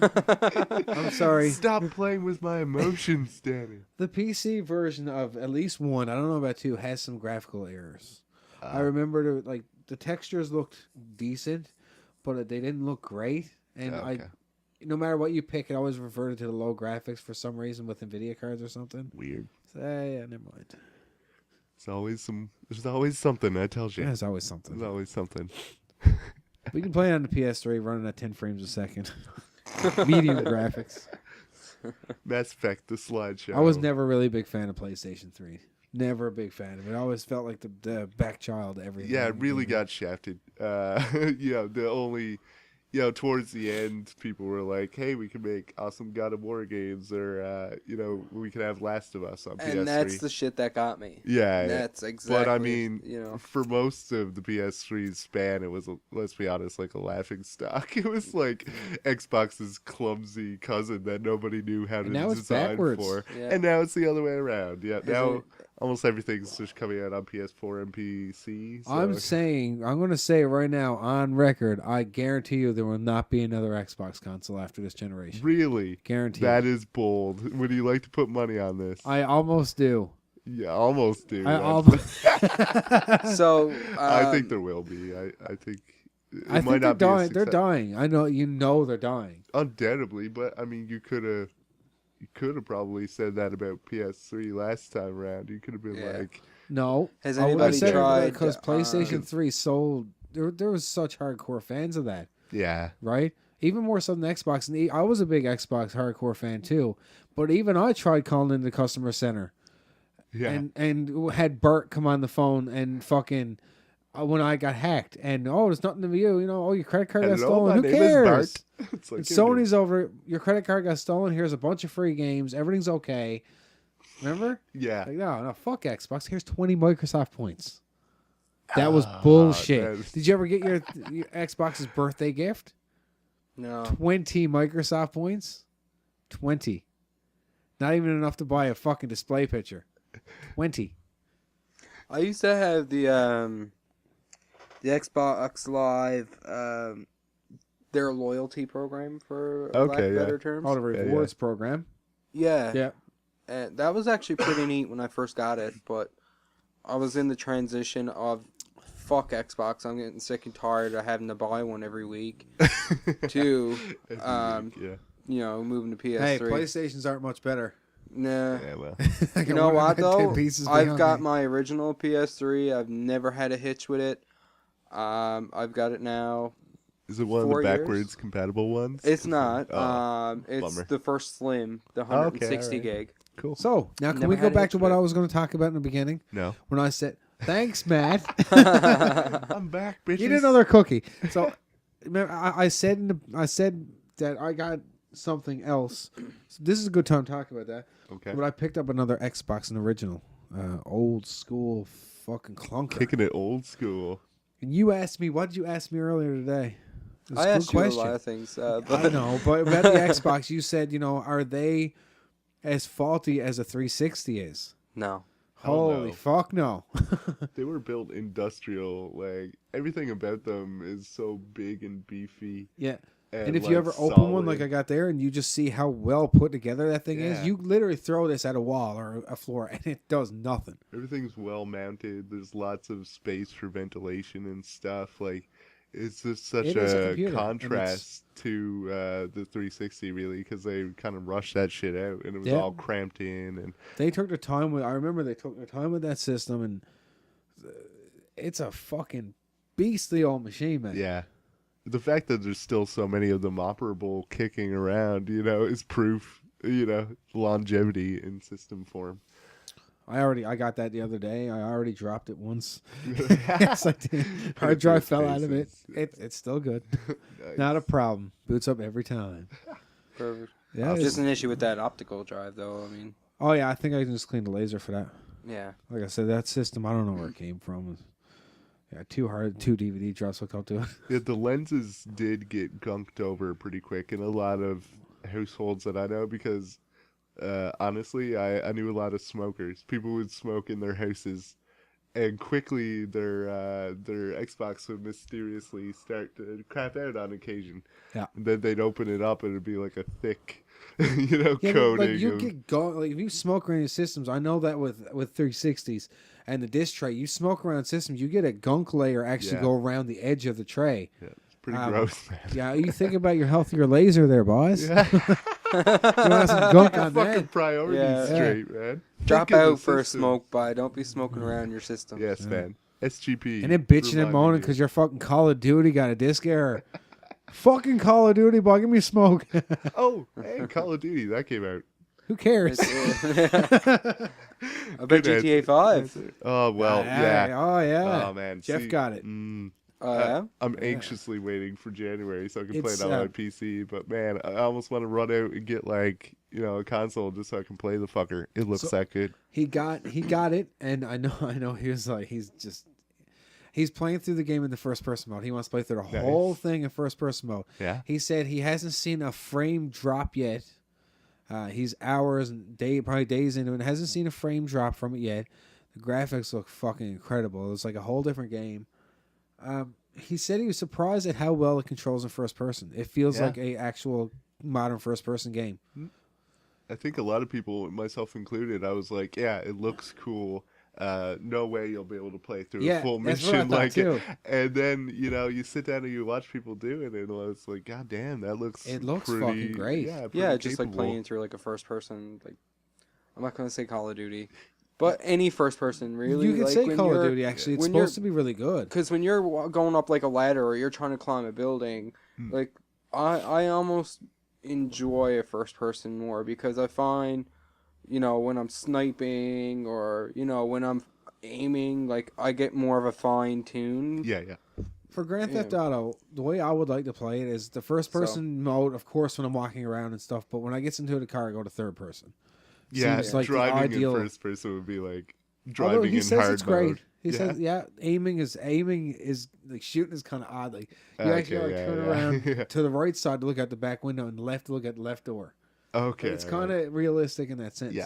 I'm sorry. Stop playing with my emotions, Danny. The PC version of at least one, I don't know about two, has some graphical errors. I remember the textures looked decent, but they didn't look great. And Okay. no matter what you pick, it always reverted to the low graphics for some reason with NVIDIA cards or something. Weird. So, yeah, never mind. There's always something, I tell you. There's always something. There's always something. We can play it on the PS3 running at 10 frames a second. Medium graphics. Mass Effect, the slideshow. I was never really a big fan of PlayStation 3. Never a big fan of it. I always felt like the back child to everything. Yeah, it really got shafted. The only, towards the end, people were like, "Hey, we can make awesome God of War games, or we can have Last of Us on PS3." And that's the shit that got me. yeah. That's exactly. But I mean, you know, for most of the PS3's span, it was, let's be honest, like a laughing stock. It was like Xbox's clumsy cousin that nobody knew how to And now it's design backwards. for. Yeah. And now it's the other way around. Yeah, now it- almost everything's just coming out on PS4 and PC. So. I'm going to say it right now on record, I guarantee you there will not be another Xbox console after this generation. Really? Guaranteed. That is bold. Would you like to put money on this? I almost do. Yeah, almost do. I That's- almost. so I think there will be. I think I think they're dying. They're dying. I know they're dying. Undoubtedly, but I mean, you could have probably said that about PS3 last time around. You could have been like, no. Has anybody tried? Because PlayStation 3 sold. There was such hardcore fans of that. Yeah. Right. Even more so than Xbox. And I was a big Xbox hardcore fan too. But even I tried calling into the customer center. Yeah. And had Bert come on the phone and fucking when I got hacked and there's nothing to you, your credit card got stolen. Who cares? It's like, Sony's over. Your credit card got stolen. Here's a bunch of free games. Everything's okay. Remember? Yeah. Like, no, fuck Xbox. Here's 20 Microsoft points. That was bullshit. Did you ever get your Xbox's birthday gift? No. 20 Microsoft points. 20. Not even enough to buy a fucking display picture. 20. I used to have the Xbox Live, their loyalty program for lack of better terms. Oh, the rewards program. Yeah. Yeah. And that was actually pretty neat when I first got it, but I was in the transition of fuck Xbox. I'm getting sick and tired of having to buy one every week. to moving to PS3. Hey, PlayStations aren't much better. Nah. Yeah, well. You know what though? I've got my original PS3. I've never had a hitch with it. I've got it now. Is it one of the backwards compatible ones? It's not. It's bummer. the first Slim, the 160 gig. Cool. So now can we go back to what I was going to talk about in the beginning? No. When I said thanks, Matt. I'm back, bitches. Eat another cookie. So I said that I got something else. So this is a good time to talk about that. Okay. But I picked up another Xbox, an original, old school fucking clunker. Kicking it old school. And you asked me, what did you ask me earlier today? I asked you a lot of things. I know, but about the Xbox, you said, are they as faulty as a 360 is? No. Holy fuck, no. They were built industrial. Like, everything about them is so big and beefy. Yeah. And if you ever open one like I got there and you just see how well put together that thing is, you literally throw this at a wall or a floor and it does nothing. Everything's well mounted. There's lots of space for ventilation and stuff. Like, it's just such a contrast to the 360, really, because they kind of rushed that shit out and it was all cramped in. And they took their time with. I remember they took their time with that system, and it's a fucking beastly old machine, man. Yeah. The fact that there's still so many of them operable kicking around, is proof, longevity in system form. I got that the other day. I already dropped it once. Yes, I did. Hard drive fell out of it. It's still good. Nice. Not a problem. Boots up every time. Perfect. Yeah. Just an issue with that optical drive, though. I mean. Oh yeah, I think I can just clean the laser for that. Yeah. Like I said, that system, I don't know where it came from. Yeah, two DVD drives hooked up to it. Yeah, the lenses did get gunked over pretty quick in a lot of households that I know because, honestly, I knew a lot of smokers. People would smoke in their houses, and quickly their Xbox would mysteriously start to crap out on occasion. Yeah. And then they'd open it up and it'd be like a thick, coating. Like you get going, like if you smoke around your systems, I know that with 360s and the disc tray, you smoke around systems, you get a gunk layer actually go around the edge of the tray. Yeah, it's pretty gross, man. Yeah, you think about your healthier laser there, boss. Yeah. You want some gunk on fucking that. priorities straight, man. Drop Think of out the for a system. smoke by. Don't be smoking around your system. Yes, man. SGP. And then bitching and moaning because your fucking Call of Duty got a disc error. Fucking Call of Duty, boy, give me a smoke. Oh, hey, Call of Duty, that came out. Who cares? I bet GTA 5. Oh, well, yeah. Oh, yeah. Oh, man. Jeff got it. Yeah? I'm anxiously waiting for January so I can play it on my PC. But, man, I almost want to run out and get, a console just so I can play the fucker. It looks that good. He got it, and I know he was like, he's playing through the game in the first person mode. He wants to play through the whole thing in first person mode. Yeah. He said he hasn't seen a frame drop yet. He's hours and probably days into it, and hasn't seen a frame drop from it yet. The graphics look fucking incredible. It's like a whole different game. He said he was surprised at how well it controls in first person. It feels like a actual modern first person game. I think a lot of people, myself included, I was like, yeah, it looks cool. no way you'll be able to play through Yeah, a full that's what I mission thought, like too. it. And then you sit down and you watch people do it, and it's like, God damn, that looks It looks pretty, fucking great. Yeah, Yeah, pretty just like capable. playing through like a first person. Like, I'm not gonna say Call of Duty, but any first person really. You could like, say when Call of you're- Duty. Actually, it's when you're- supposed to be really good. Because when you're going up like a ladder or you're trying to climb a building, like I almost enjoy a first person more because I find, when I'm sniping or when I'm aiming, like I get more of a fine tune. Yeah. For Grand Theft Auto, the way I would like to play it is the first person mode, of course, when I'm walking around and stuff. But when I get into the car, I go to third person. Yeah, Seems like the driving ideal. in first person would be like Although driving he in says hard it's great. mode. He says, aiming is like shooting is kind of odd. Like you actually Okay, gotta turn yeah. around to the right side to look at the back window and left to look at the left door. Okay, It's kind of realistic in that sense. Yeah.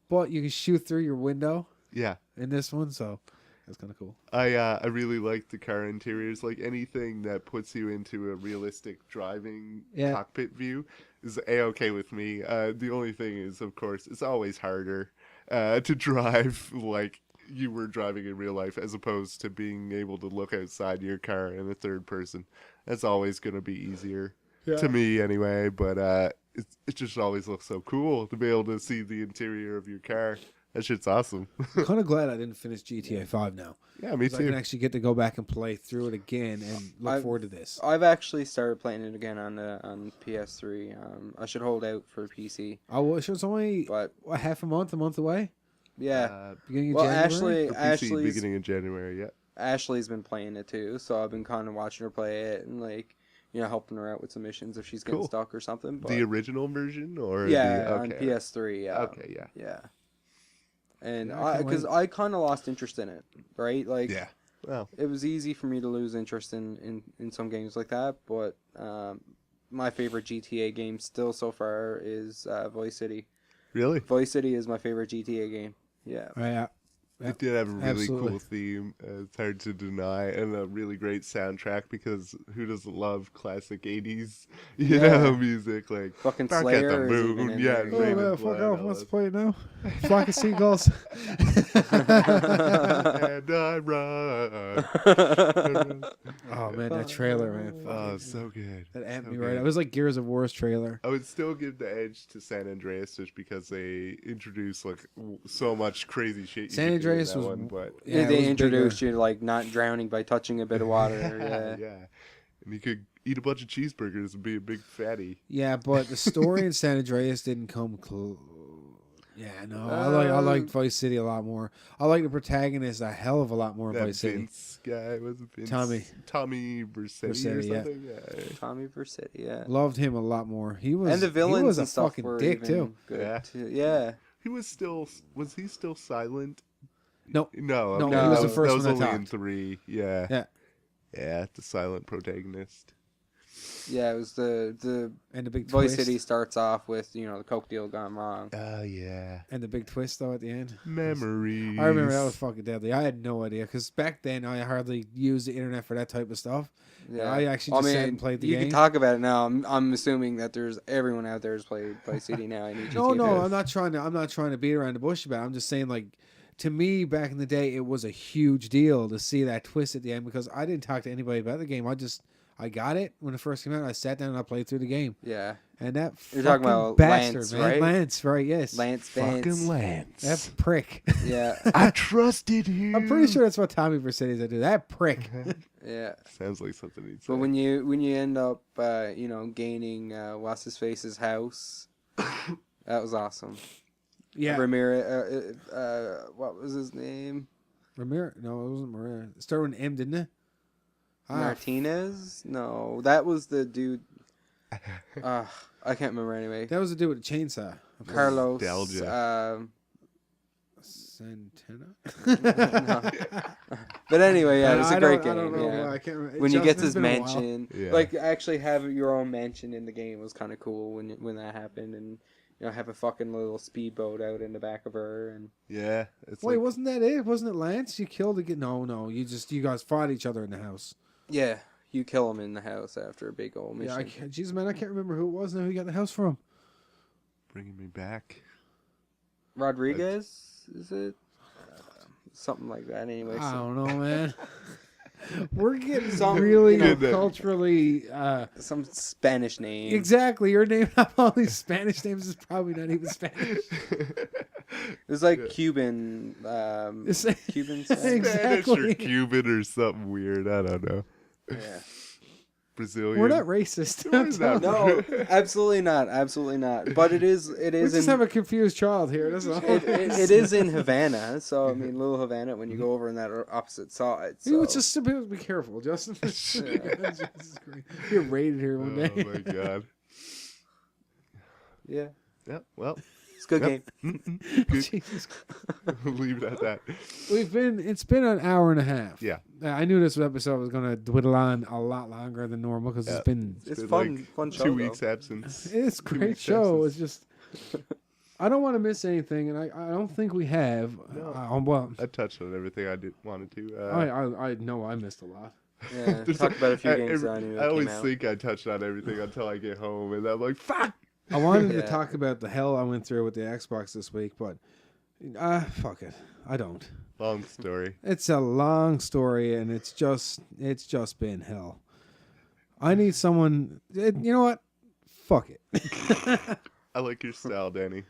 But you can shoot through your window yeah. in this one, so that's kind of cool. I really like the car interiors. Like anything that puts you into a realistic driving cockpit view is a-okay with me. The only thing is, of course, it's always harder to drive like you were driving in real life as opposed to being able to look outside your car in the third person. That's always going to be easier to me anyway, but it just always looks so cool to be able to see the interior of your car. That shit's awesome. I'm kind of glad I didn't finish GTA 5 now. Yeah, me 'Cause I too. can actually get to go back and play through it again and look forward to this. I've actually started playing it again on PS3. I should hold out for PC, I wish it was only but a month away. yeah. Beginning of Well, January. For PC, Ashley's beginning of January, yeah. Ashley's been playing it too, so I've been kind of watching her play it and like helping her out with some missions if she's getting Cool. stuck or something. But The original version, or on PS3, yeah. Okay, yeah. Yeah. And Yeah, I can't because wait. I kind of lost interest in it, right? Like, Yeah. Well, it was easy for me to lose interest in some games like that, but my favorite GTA game still so far is Vice City. really? Vice City is my favorite GTA game. Yeah. Yeah. It did have a really absolutely. cool theme. It's hard to deny, and a really great soundtrack because who doesn't love classic '80s, music like Fucking Bark Slayer at the is even Moon, in yeah, there. and Oh Raven man, fuck Blood, off! all Let's that. play it now. Flock of seagulls. And I run. Oh man, that trailer, man. Oh, so good. That amped So me right. good. It was like Gears of War's trailer. I would still give the edge to San Andreas just because they introduced like so much crazy shit. San you could do in Andreas that was one, but Yeah, it they was introduced bigger. you to like not drowning by touching a bit of water. Yeah. and you could eat a bunch of cheeseburgers and be a big fatty. Yeah, but the story in San Andreas didn't come close. Yeah, no, I like Vice City a lot more. I like the protagonist a hell of a lot more in That Vice City. Vince guy was it Vince? Tommy Vercetti or Vercetti, yeah. something. Yeah. Tommy Vercetti, yeah. Loved him a lot more. He was And the villains he was a and stuff fucking were dick even too. good Yeah. too. Yeah. Was he still silent? No, No, No, okay, he was that the first that was one that only in talked. 3. Yeah. Yeah. Yeah, the silent protagonist. Yeah, it was the and the big Vice twist. City starts off with, the coke deal gone wrong. Oh yeah. And the big twist though at the end. Memories. I remember that was fucking deadly. I had no idea because back then I hardly used the internet for that type of stuff. Yeah. I actually just sat and played the you game. can talk about it now. I'm assuming that there's everyone out there has played Vice City now. And No, I'm not trying to beat around the bush about it. I'm just saying like to me back in the day it was a huge deal to see that twist at the end because I didn't talk to anybody about the game. I got it when it first came out. I sat down and I played through the game. Yeah. And that You're fucking talking about bastard, Lance, man. right? Lance, right? Yes. Lance Fucking Vance. Lance. That prick. Yeah. I trusted him. I'm pretty sure that's what Tommy Vercetti's I do. That prick. Yeah. Sounds like something he'd say. But when you end up gaining what's his face's house, that was awesome. Yeah. Ramirez, what was his name? Ramirez? No, it wasn't Maria. It started with an M, didn't it? Martinez? No, that was the dude. I can't remember anyway. That was the dude with the chainsaw. Carlos. Nostalgia. Santana. But anyway, yeah, it was I a great don't- I game. don't know. Yeah. I can't remember. When you It's get been his a while. mansion, Yeah. like actually have your own mansion in the game was kind of cool when that happened, and have a fucking little speedboat out in the back of her, and Yeah. It's Wait, like, wasn't that it? Wasn't it Lance? You killed again? No. You guys fought each other in the house. yeah, you kill him in the house after a big old Yeah, mission. jeez, man, I can't remember who it was now. Who you got the house from? bringing me back. Rodriguez, is it? something like that. Anyway, I so. don't know, man. We're getting Some, really you know, culturally. some Spanish name. Exactly. Your name off all these Spanish names is probably not even Spanish. It's like Cuban. It's- Cuban. Spanish Exactly. or Cuban or something weird. I don't know. Yeah. Brazilian. We're not racist. We're not. No, absolutely not. Absolutely not. But it is. It We is. just in, have a confused child here. That's all. it is in Havana. So I mean, little Havana. When you go over on that opposite side. So. You just be careful, Justin. You're raided here one day. Oh my god. Yeah. Yeah. Well. It's a good Yep. game. Good. Jesus. We'll leave it at that. It's been an hour and a half. Yeah. I knew this episode was going to dwindle on a lot longer than normal because Yeah. it's been It's been fun. like Fun show. 2 though. weeks absence. it's a 2 great weeks show. absence. It's just I don't want to miss anything, and I don't think we have. No. Well, I touched on everything I wanted to. I know I missed a lot. Yeah. There's Talked about a few I- games that I knew. I that always came out. think I touched on everything until I get home, and I'm like, fuck. I wanted to Yeah. talk about the hell I went through with the Xbox this week, but fuck it. I don't. Long story. It's a long story, and it's just been hell. I need someone. You know what? Fuck it. I like your style, Danny.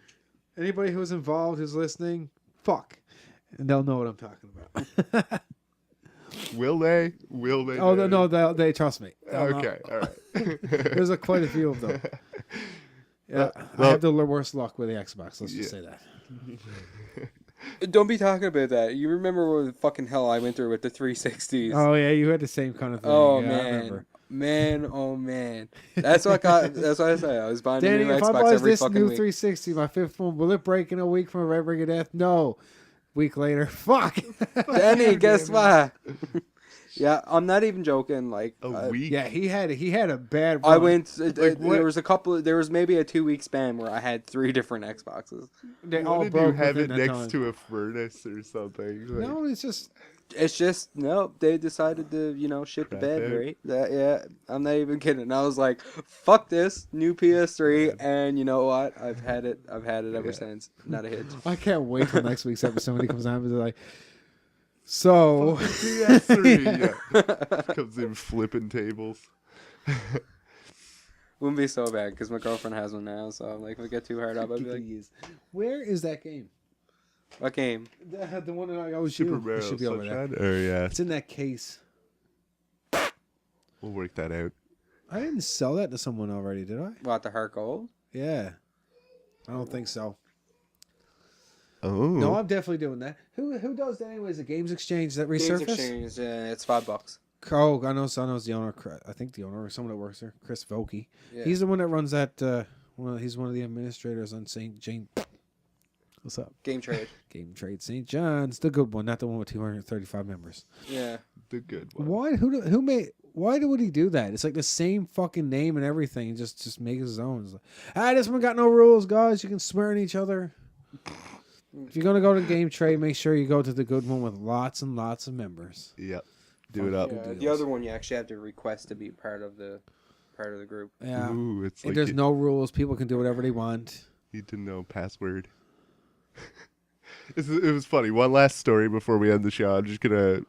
Anybody who's involved who's listening, fuck, and they'll know what I'm talking about. Will they? Will they? Oh Danny? no, they trust me. They'll know. Okay, all right. There's quite a few of them. Yeah, I well- have the worst luck with the Xbox. Let's just Yeah. say that. Don't be talking about that. You remember what the fucking hell I went through with the 360s? Oh yeah, you had the same kind of thing. Oh, Yeah, I man, remember. man, oh man. That's what got. That's what I say. I was buying Danny, a new if I Xbox buy every this fucking new week. 360, my fifth one, will it break in a week from a red ring of death? No. Week later, fuck. Danny, guess what? Yeah, I'm not even joking. Like A week. Yeah, he had a bad. I run. went. Like, There what- was a couple. There was maybe a 2 week span where I had 3 different Xboxes. They Why all did you broke have within it that next time. to a furnace or something? Like, No, it's just It's just no. They decided to shit the Crap bed, out. right? Yeah, I'm not even kidding. I was like, fuck this new PS3, and you know what? I've had it ever Yeah. since. Not a hit. I can't wait till next week's episode when he comes on and be like, so PS3. Yeah. Comes in flipping tables. Wouldn't be so bad because my girlfriend has one now. So I'm like, if I get too hard up, I'd be like, where is that game? what game? The one that I always Super you. Mario It should be over there. Sunshine. Or yeah, It's in that case. we'll work that out. I didn't sell that to someone already, did I? What, the Heart Gold? Yeah. I don't think so. Oh. No, I'm definitely doing that. Who does that anyways? The Games Exchange that Games resurface? Exchange. It's $5. Oh, I know the owner. I think the owner or someone that works there, Chris Vokey. Yeah. He's the one that runs that. He's one of the administrators on St. Jane. What's up? Game Trade. Game Trade St. John's, the good one, not the one with 235 members. Yeah. The good one. Why? Who made? Why would he do that? It's like the same fucking name and everything. And just make his own. It's like, this one got no rules, guys. You can swear at each other. If you're gonna go to Game Trade, make sure you go to the good one with lots and lots of members. Yep. Do it up. Yeah, the deals. other one you actually have to request to be part of the group. Yeah. Ooh, it's like There's you no rules. People can do whatever they want. need to know password. It was funny. One last story before we end the show. I'm just gonna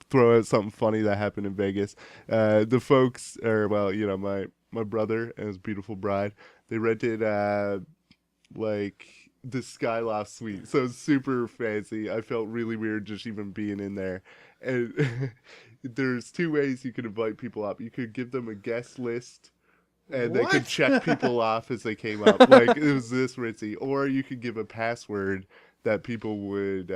throw out something funny that happened in Vegas. The folks, my brother and his beautiful bride, they rented like the Skyloft suite, so it's super fancy. I felt really weird just even being in there. And there's 2 ways you could invite people up. You could give them a guest list, and they could What? check people off as they came up. Like, it was this ritzy. Or you could give a password that people would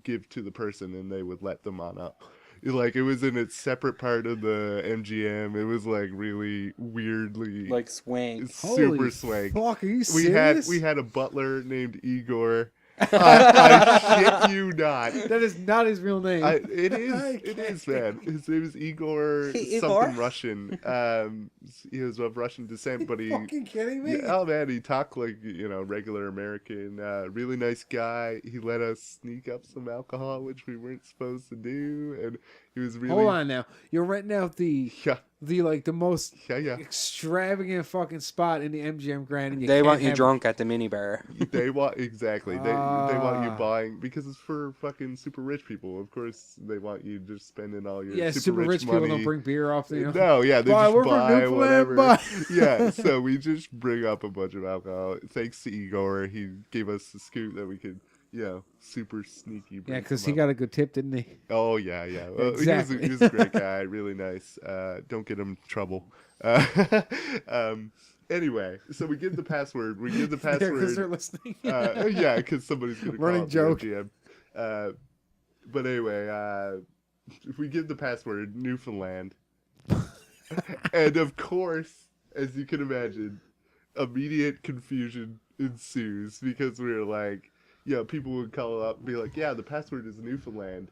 give to the person, and they would let them on up. Like, it was in its separate part of the MGM. It was like really weirdly Like swing. super Holy swag. Fuck, are you We serious? had a butler named Igor. I shit you not. That is not his real name. It I is, can't. man. His name is Igor, Igor? something Russian. He was of Russian descent, but he. fucking kidding me? Yeah, oh man, he talked like regular American. Really nice guy. He let us sneak up some alcohol, which we weren't supposed to do, and He was really. Hold on now. You're renting out the Yeah, the most yeah. extravagant fucking spot in the MGM Grand, and you They can't want you have- drunk at the minibar. They want exactly. They want you Ah. buying because it's for fucking super rich people. Of course, they want you just spending all your Yeah, super rich money. people don't bring beer off. You know? No, yeah, they Buy, just we're from buy Newfoundland, whatever. buy. Yeah, so we just bring up a bunch of alcohol. Thanks to Igor, he gave us the scoop that we could, super sneaky. Yeah, because he got a good tip, didn't he? Oh yeah. Well, Exactly. he was a great guy, really nice. Don't get him in trouble. Anyway, so we give the password. Because they're listening. Yeah, because somebody's gonna call Running up joke. the MGM. But anyway, if we give the password Newfoundland, and of course, as you can imagine, immediate confusion ensues because we were like, people would call up and be like, yeah, the password is Newfoundland.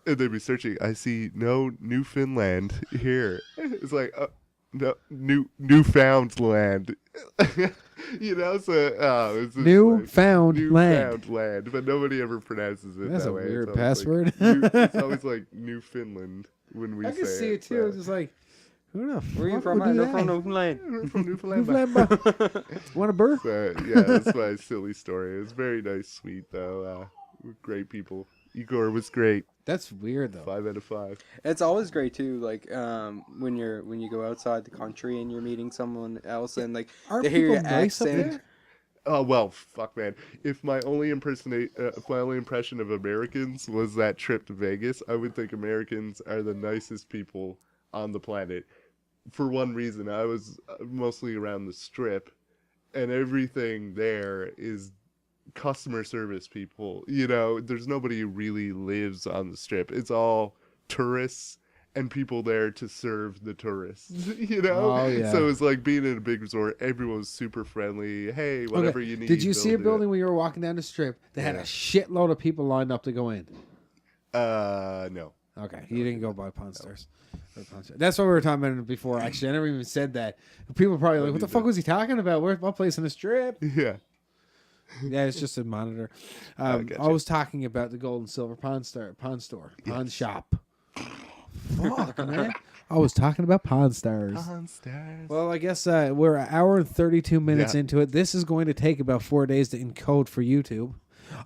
And they'd be searching. I see no Newfoundland here. It's like, no, Newfoundland. So, it's just Newfoundland. Newfoundland. But nobody ever pronounces it That's that a way. weird It's always password. it's always like Newfoundland when we I say can see it too. so. It's just like, who the Where are you fuck from? would do I'm that? from Newfoundland. We're from Newfoundland. Newfoundland. Want a burr? So, yeah, that's my silly story. It was very nice, sweet, though. We're great people. Igor was great. That's weird though. 5 out of 5. It's always great too, like when you go outside the country and you're meeting someone else and like Are they hear people your nice up accent. there? Oh well, fuck, man. If my only impression of Americans was that trip to Vegas, I would think Americans are the nicest people on the planet. For one reason, I was mostly around the Strip, and everything there is customer service people. There's nobody who really lives on the Strip. It's all tourists and people there to serve the tourists. Oh, yeah. So it's like being in a big resort. Everyone was super friendly. Hey, whatever you need. Did you see a they'll do building it. when you were walking down the strip that had a Yeah. shitload of people lined up to go in? No. Okay, you didn't go by Pawn Stars. That's what we were talking about before. Actually, I never even said that. People were probably like, "What the fuck was he talking about? Where's my place in the strip?" Yeah. Yeah, it's just a monitor. gotcha. I was talking about the gold and silver pawn shop. Fuck, man. I was talking about Pawn Stars. Pawn Stars. Well, I guess we're an hour and 32 minutes Yeah. into it. This is going to take about 4 days to encode for YouTube.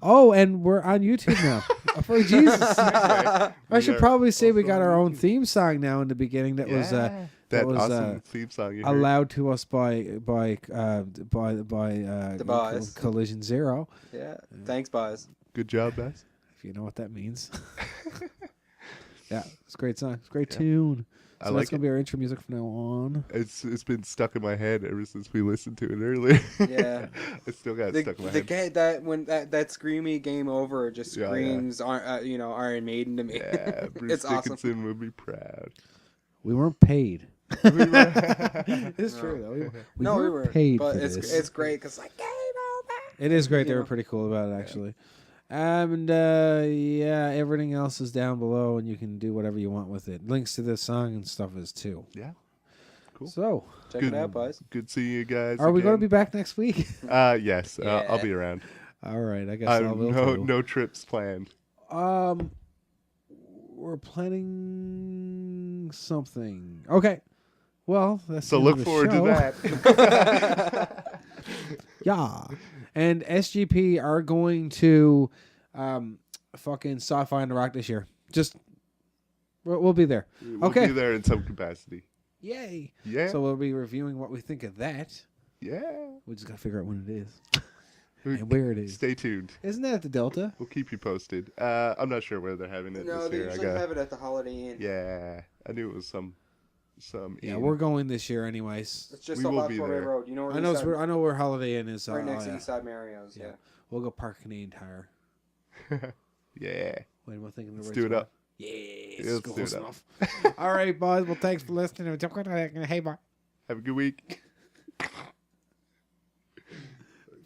Oh, and we're on YouTube now. For Jesus. I should probably say we got our own theme song now in the beginning that was that was, awesome theme song you heard. allowed to us by boys. Collision Zero, Yeah. Thanks, boys. Good job, guys. if you know what that means. Yeah, it's a great song. It's a great tune. I So like that's gonna be our intro music from now on. It's been stuck in my head ever since we listened to it earlier. Yeah. I still got it The, stuck in my the head. guy that when that screamy game over just Yeah, yeah. screams Iron Maiden to me. Yeah, Bruce It's awesome. Dickinson would be proud. We weren't paid. We were- It's true though. We No, we weren't were paid but for it's this. it's great because like game over. It is great. They You were know. pretty cool about it, actually. Yeah, everything else is down below, and you can do whatever you want with it. Links to this song and stuff is too. Yeah. Cool. So, Check Good. it out, boys. Good seeing you guys. are we going to be again. back next week? Yes, Yeah. I'll be around. All right, I guess I will. No, too. no trips planned. We're planning something. Okay. Well, that's So the end look of the forward show. to that. Yeah. And SGP are going to fucking sci-fi on the rock this year. Just we'll be there. We'll Okay. be there in some capacity. Yay. Yeah. So we'll be reviewing what we think of that. Yeah. We just got to figure out when it is and where it is. Stay tuned. Isn't that at the Delta? We'll keep you posted. I'm not sure where they're having it No, this they year. usually have it at the Holiday Inn. Yeah, I knew it was some. Yeah, inn. we're going this year anyways. It's just We off will Fort be Ray there. Road. You know where I know where Holiday Inn is. right next yeah. to Eastside Mario's. Yeah. We'll go park Canadian Tire. Yeah. Wait, am I thinking the Let's right do it spot? up. Yes, Let's close do it up. enough. All right, boys. Well, thanks for listening. Hey, bye. Have a good week.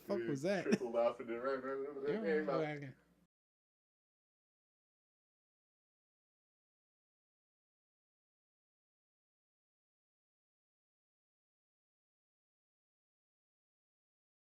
Fuck was that? Triple laughing around. Yeah, okay.